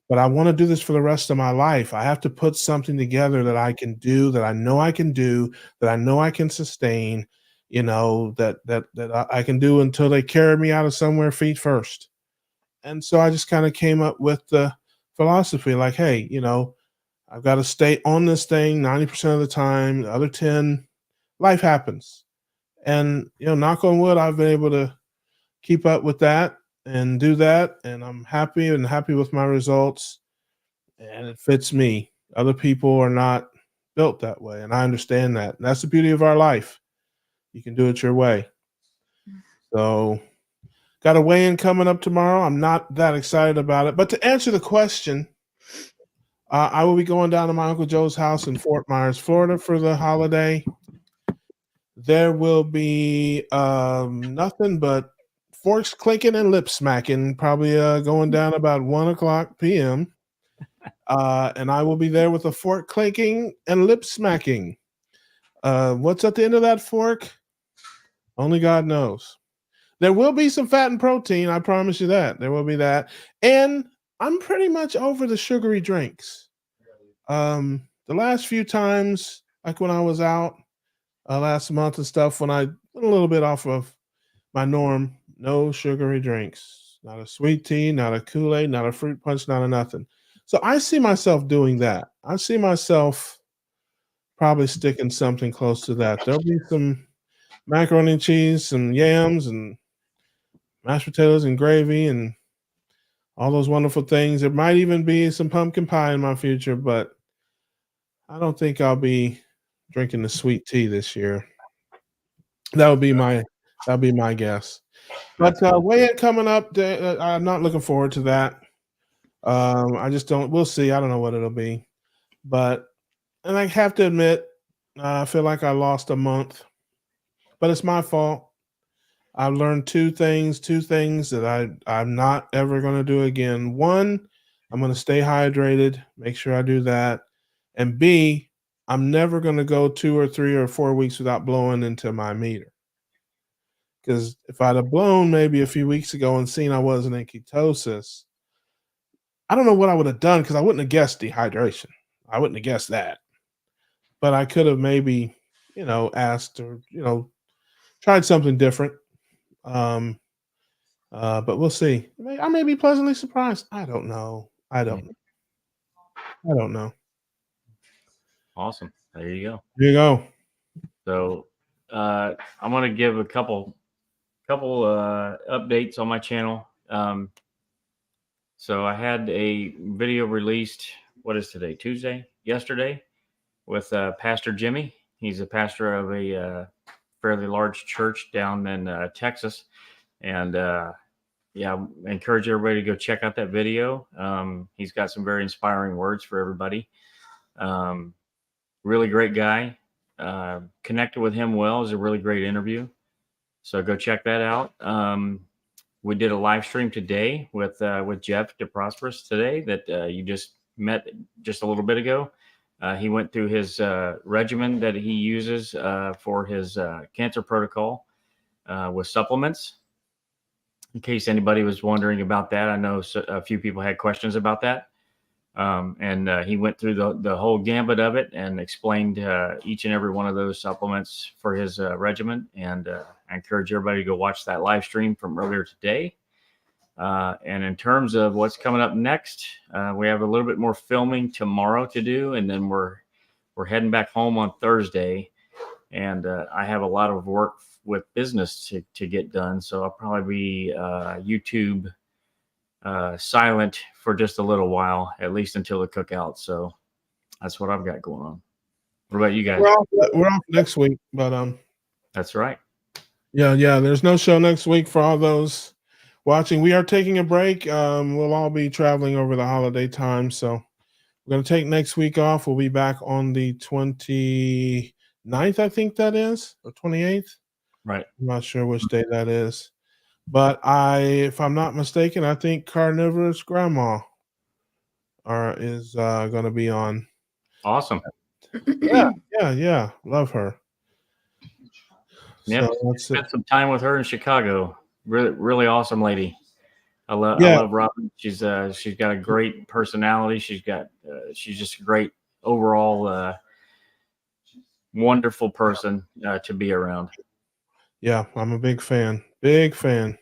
But I want to do this for the rest of my life. I have to put something together that I can do, that I know I can do, that I know I can sustain, that I can do until they carry me out of somewhere feet first. And so I just kind of came up with the philosophy like, hey, I've got to stay on this thing 90% of the time. The other 10, life happens. And, knock on wood, I've been able to keep up with that and do that. And I'm happy with my results. And it fits me. Other people are not built that way. And I understand that. And that's the beauty of our life. You can do it your way. So got a weigh-in coming up tomorrow. I'm not that excited about it. But to answer the question, I will be going down to my Uncle Joe's house in Fort Myers, Florida for the holiday. There will be nothing but forks clinking and lip smacking, probably going down about 1:00 p.m. And I will be there with a fork clinking and lip smacking. What's at the end of that fork? Only God knows. There will be some fat and protein. I promise you that. There will be that. And I'm pretty much over the sugary drinks. The last few times, like when I was out last month and stuff, when I went a little bit off of my norm, no sugary drinks, not a sweet tea, not a Kool-Aid, not a fruit punch, not a nothing. So I see myself doing that. I see myself probably sticking something close to that. There'll be some macaroni and cheese, some yams, and mashed potatoes and gravy and all those wonderful things. There might even be some pumpkin pie in my future, but I don't think I'll be drinking the sweet tea this year. That'll be my guess. But weigh-in coming up, I'm not looking forward to that. I just don't. We'll see. I don't know what it'll be, and I have to admit, I feel like I lost a month, but it's my fault. I've learned two things that I'm not ever going to do again. One, I'm going to stay hydrated, make sure I do that. And B, I'm never going to go 2 or 3 or 4 weeks without blowing into my meter. Because if I'd have blown maybe a few weeks ago and seen I wasn't in ketosis, I don't know what I would have done because I wouldn't have guessed dehydration. I wouldn't have guessed that. But I could have maybe, asked or, tried something different. But we'll see. I may be pleasantly surprised. I don't know. Awesome. There you go. There you go. So I'm going to give a couple updates on my channel. So I had a video released. What is today? Tuesday? Yesterday. with Pastor Jimmy. He's a pastor of a fairly large church down in Texas. And yeah, I encourage everybody to go check out that video. He's got some very inspiring words for everybody. Really great guy. Connected with him well. It was a really great interview. So go check that out. We did a live stream today with Jeff to Prosperis today that you just met just a little bit ago. He went through his regimen that he uses for his cancer protocol with supplements. In case anybody was wondering about that, I know a few people had questions about that. And he went through the whole gambit of it and explained each and every one of those supplements for his regimen. And I encourage everybody to go watch that live stream from earlier today. And in terms of what's coming up next, we have a little bit more filming tomorrow to do, and then we're heading back home on Thursday. And I have a lot of work with business to get done, so I'll probably be YouTube silent for just a little while, at least until the cookout. So that's what I've got going on. What about you guys? We're off next week, but that's right. Yeah. There's no show next week for all those watching. We are taking a break. We'll all be traveling over the holiday time, so we're going to take next week off. We'll be back on the 29th, I think that is, or 28th. Right. I'm not sure which day that is. But if I'm not mistaken, I think Carnivorous Grandma is going to be on. Awesome. Yeah. Love her. Yep. So spent some time with her in Chicago. Really awesome lady. I love Robin. She's got a great personality. She's just a great overall wonderful person to be around. Yeah, I'm a big fan. Big fan.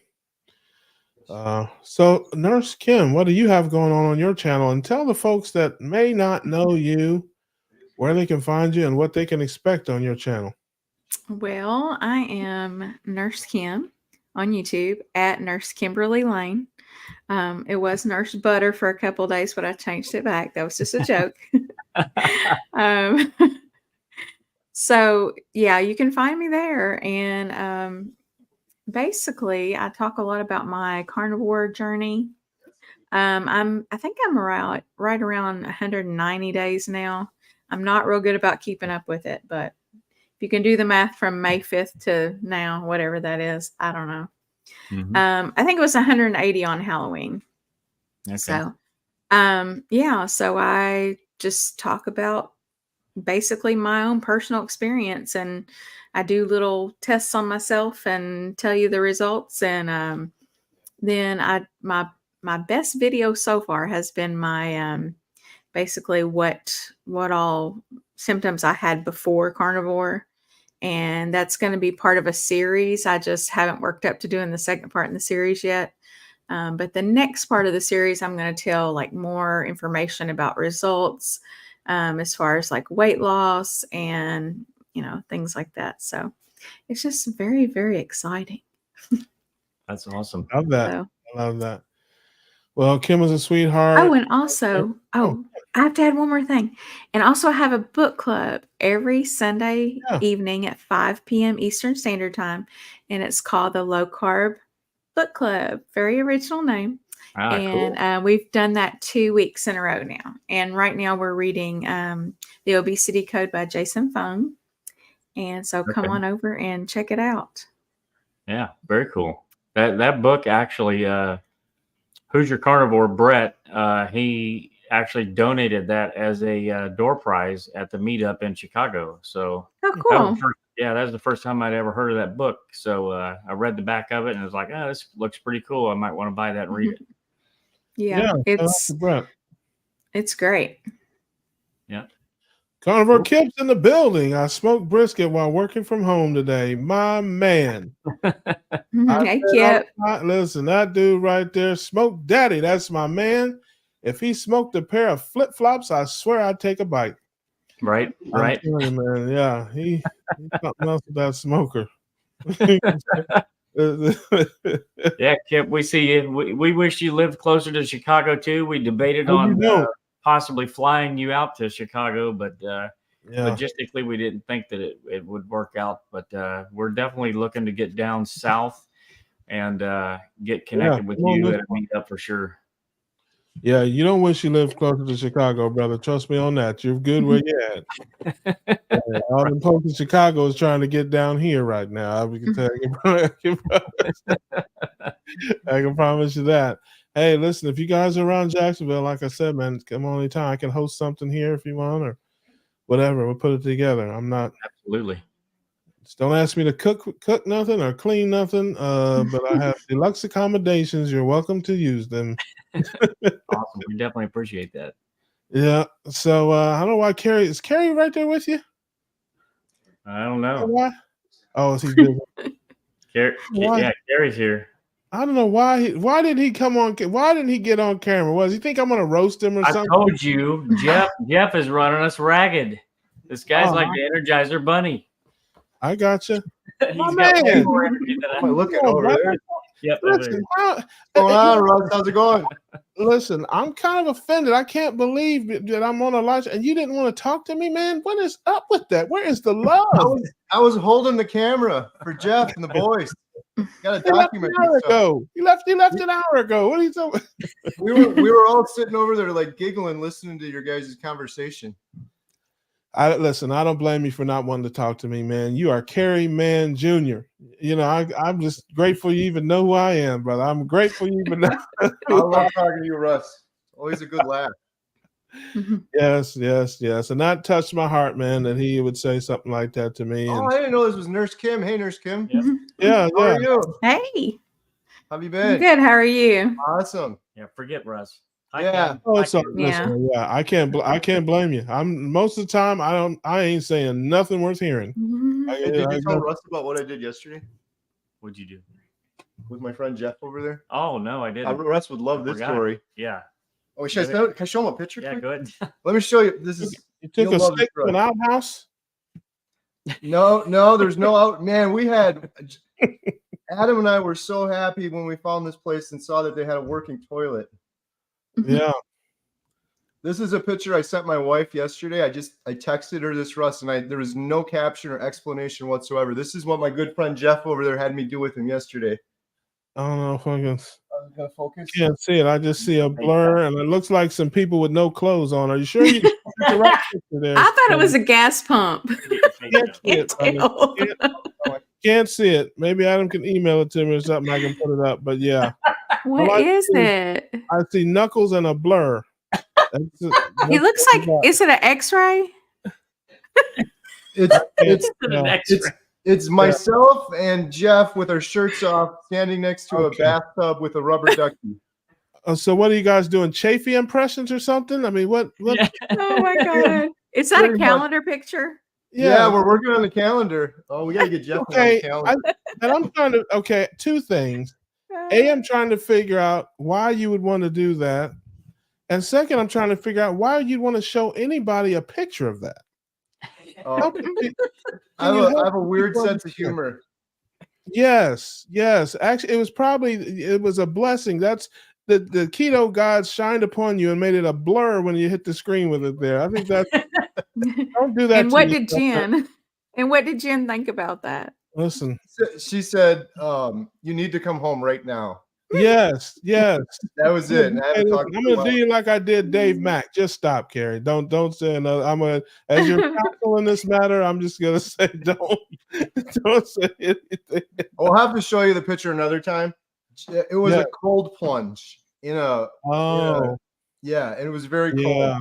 So Nurse Kim, what do you have going on your channel? And tell the folks that may not know you where they can find you and what they can expect on your channel. Well, I am Nurse Kim on YouTube at Nurse Kimberly Lane. It was Nurse Butter for a couple of days, but I changed it back. That was just a joke. So yeah, you can find me there. And basically I talk a lot about my carnivore journey. I think I'm right around 190 days now. I'm not real good about keeping up with it, but if you can do the math from May 5th to now, whatever that is, I don't know. Mm-hmm. I think it was 180 on Halloween. Okay. So, so I just talk about basically my own personal experience, and I do little tests on myself and tell you the results. And then my best video so far has been my basically what all symptoms I had before carnivore, and that's going to be part of a series. I just haven't worked up to doing the second part in the series yet. But the next part of the series, I'm going to tell like more information about results as far as like weight loss and, things like that. So it's just very, very exciting. That's awesome. Love that. I love that. Well, Kim was a sweetheart. Oh, and also, I have to add one more thing. And also I have a book club every Sunday evening at 5 p.m. Eastern Standard Time. And it's called the Low Carb Book Club. Very original name. And cool. We've done that 2 weeks in a row now. And right now we're reading The Obesity Code by Jason Fung. And so come on over and check it out. Yeah, very cool. That book actually, Who's Your Carnivore, Brett, he actually donated that as a door prize at the meetup in Chicago. So cool. That was the first time I'd ever heard of that book. So I read the back of it and I was like, this looks pretty cool. I might want to buy that and read it. Yeah, it's great. Yeah. Carnivore Kip's in the building. I smoked brisket while working from home today. My man. Hey, Kip. Listen, that dude right there, Smoke Daddy. That's my man. If he smoked a pair of flip-flops, I swear I'd take a bite. Right. I'm telling you, man. Yeah, he's something else with that smoker. Yeah, Kip, we see you. We wish you lived closer to Chicago too. We debated on possibly flying you out to Chicago, but logistically, we didn't think that it would work out, but we're definitely looking to get down south and get connected with you at a meetup for sure. Yeah, you don't wish you lived closer to Chicago, brother. Trust me on that. You're good where you're at. All the folks in Chicago is trying to get down here right now. I can tell you. I can promise you that. Hey, listen, if you guys are around Jacksonville, like I said, man, come on anytime. I can host something here if you want or whatever. We'll put it together. I'm not. Absolutely. Just don't ask me to cook nothing or clean nothing. But I have deluxe accommodations. You're welcome to use them. Awesome. We definitely appreciate that. Yeah. So I don't know why Kerry is Kerry right there with you? I don't know. Why? Oh, is he busy? Kerry's here. I don't know why. Why did he come on? Why didn't he get on camera? Was he think I'm gonna roast him or something? I told you, Jeff is running us ragged. This guy's like the Energizer Bunny. I gotcha. He's got man. more energy than I Looking over there. Yep. Listen, What's going on, Russ? How's it going? Listen, I'm kind of offended. I can't believe that I'm on a live and you didn't want to talk to me, man. What is up with that? Where is the love? I was holding the camera for Jeff and the boys. Got to document this stuff. You left an hour ago. What are you talking? We were all sitting over there like giggling, listening to your guys' conversation. Listen, I don't blame you for not wanting to talk to me, man. You are Kerry Man Jr. You know, I'm just grateful you even know who I am, brother. I'm grateful you even know. I love talking to you, Russ. Always a good laugh. Yes. And that touched my heart, man, that he would say something like that to me. Oh, I didn't know this was Nurse Kim. Hey, Nurse Kim. Yeah. How are you? Hey. How have you been? Good. How are you? Awesome. Yeah, forget Russ. Yeah. I can't blame you. I'm most of the time I ain't saying nothing worth hearing. Hey, did you tell Russ about what I did yesterday? What'd you do? With my friend Jeff over there? Oh no, I didn't. Russ would love this story. Yeah. Oh, can I show him a picture? Yeah, good. Let me show you. This is you took a stick to an outhouse? No, there's no out. Man, we had Adam and I were so happy when we found this place and saw that they had a working toilet. Yeah. This is a picture I sent my wife yesterday. I texted her this, Russ, and there was no caption or explanation whatsoever. This is what my good friend Jeff over there had me do with him yesterday. I don't know if I can. Gonna focus. Can't see it. I just see a blur, and it looks like some people with no clothes on. Are you sure you the right picture there? I thought it was a gas pump. Can't see it. Maybe Adam can email it to me or something. I can put it up. But yeah. What is it? I see knuckles and a blur. He looks like. Is it an X-ray? It's myself and Jeff with our shirts off, standing next to a bathtub with a rubber ducky. So what are you guys doing? Chafee impressions or something? I mean, what? Yeah. Oh my god! Is that a calendar picture? Yeah, we're working on the calendar. Oh, we gotta get Jeff on the calendar. I'm trying to. Two things. I'm trying to figure out why you would want to do that. And second, I'm trying to figure out why you'd want to show anybody a picture of that. I have a weird sense of humor. Yes. Actually, it was a blessing. That's the keto gods shined upon you and made it a blur when you hit the screen with it there. I think that don't do that. And what did Jen think about that? Listen, she said, "You need to come home right now." Yes. That was it. I'm gonna do you like I did Dave Mack. Just stop, Kerry. Don't say another. As your counsel in this matter, I'm just gonna say don't say anything. I'll have to show you the picture another time. It was a cold plunge in a. And it was very cold. Yeah.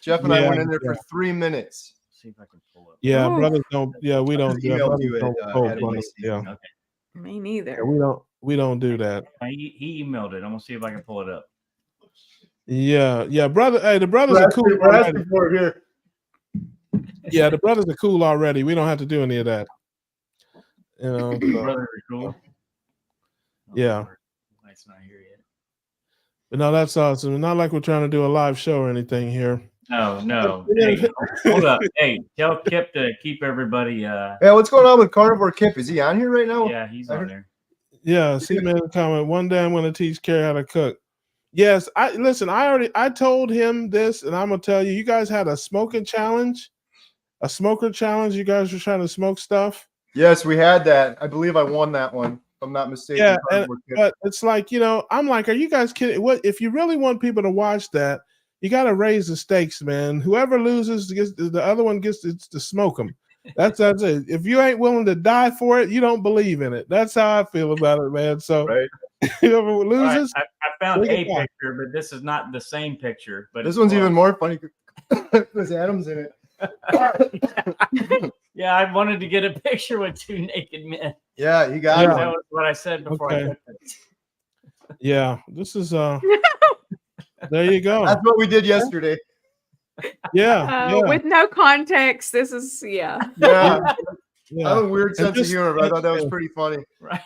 Jeff and I went in there for 3 minutes. See if I can pull up. Yeah, brothers don't. Yeah, we don't. Okay. Me neither. We don't do that. He emailed it. I'm gonna see if I can pull it up. Yeah, brother. Hey, the brothers are cool. Here. Yeah, the brothers are cool already. We don't have to do any of that. You know, Brothers are cool. Yeah. It's not here yet. But no, that's awesome. Not like we're trying to do a live show or anything here. No. Hey, hold up. Hey, tell Kip to keep everybody. Yeah, what's going on with Carnivore Kip? Is he on here right now? Yeah, he's on there. Yeah, see, man, comment. One day I'm going to teach Kerry how to cook. Yes, I told him this, and I'm gonna tell you, you guys had a smoking challenge. a smoker challenge. You guys were trying to smoke stuff. Yes, we had that. I believe I won that one, if I'm not mistaken. Yeah, but it's like, I'm like, are you guys kidding? What if you really want people to watch that? You got to raise the stakes, man. Whoever loses, the other one gets to smoke them. That's it. If you ain't willing to die for it, you don't believe in it. That's how I feel about it, man. So whoever loses, I found a picture, but this is not the same picture. But this one's even more funny because Adam's in it. Yeah, I wanted to get a picture with 2 naked men. Yeah, you got it. That was what I said before I took it. Yeah, this is there you go. That's what we did yesterday. Yeah, with no context. This is yeah. I have a weird sense of humor, but I thought that was pretty funny. Right.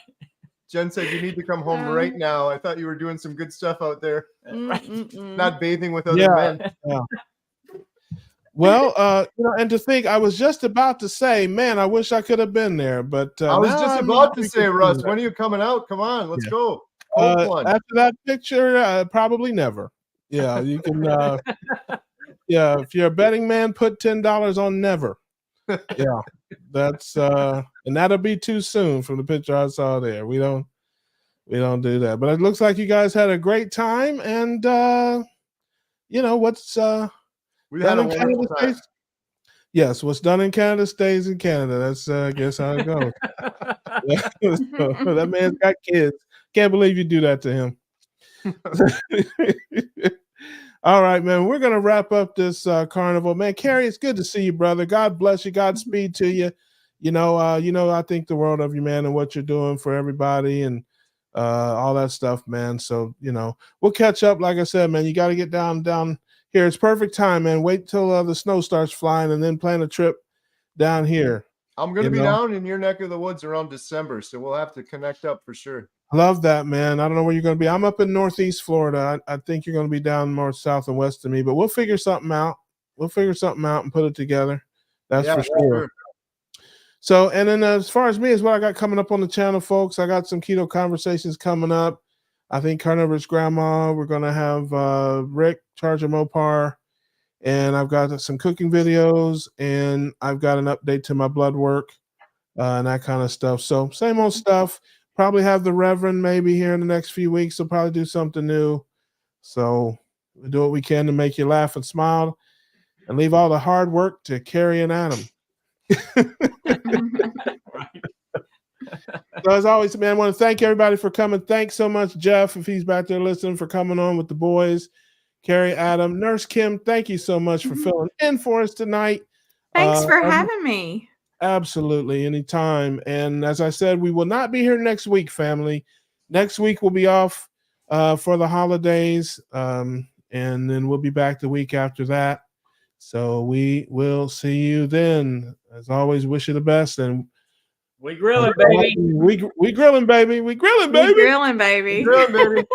Jen said you need to come home right now. I thought you were doing some good stuff out there. Not bathing with other men. Yeah. Well, and to think, I was just about to say, man, I wish I could have been there, but I was just about to say, Russ, when are you coming out? Come on, let's go. After that picture, probably never. Yeah, you can. Yeah, if you're a betting man, put $10 on never. Yeah, that's and that'll be too soon from the picture I saw there. We don't do that. But it looks like you guys had a great time, and what's we had a wonderful time. Yes, what's done in Canada stays in Canada. That's I guess how it goes. So, that man's got kids. Can't believe you do that to him. All right, man. We're gonna wrap up this carnival, man. Kerry, it's good to see you, brother. God bless you. Godspeed to you. I think the world of you, man, and what you're doing for everybody, and all that stuff, man. So we'll catch up. Like I said, man, you got to get down here. It's perfect time, man. Wait till the snow starts flying, and then plan a trip down here. I'm gonna be down in your neck of the woods around December, so we'll have to connect up for sure. Love that, man. I don't know where you're going to be. I'm up in Northeast Florida. I think you're going to be down more south and west of me, but we'll figure something out. We'll figure something out and put it together. That's for sure. So, and then as far as me, is what I got coming up on the channel, folks. I got some keto conversations coming up. I think Carnivorous Grandma, we're going to have Rick, Charger Mopar, and I've got some cooking videos, and I've got an update to my blood work and that kind of stuff. So same old stuff. Probably have the Reverend maybe here in the next few weeks. We'll probably do something new. So we'll do what we can to make you laugh and smile, and leave all the hard work to Kerry and Adam. So as always, man, I want to thank everybody for coming. Thanks so much, Jeff, if he's back there listening, for coming on with the boys. Kerry, Adam, Nurse Kim, thank you so much for filling in for us tonight. Thanks for having me. Absolutely, anytime. And as I said, we will not be here next week, family. Next week we'll be off for the holidays, and then we'll be back the week after that. So we will see you then. As always, wish you the best, and we grilling, baby. We grilling, baby. We grilling, baby. We grilling, baby. We grilling, baby.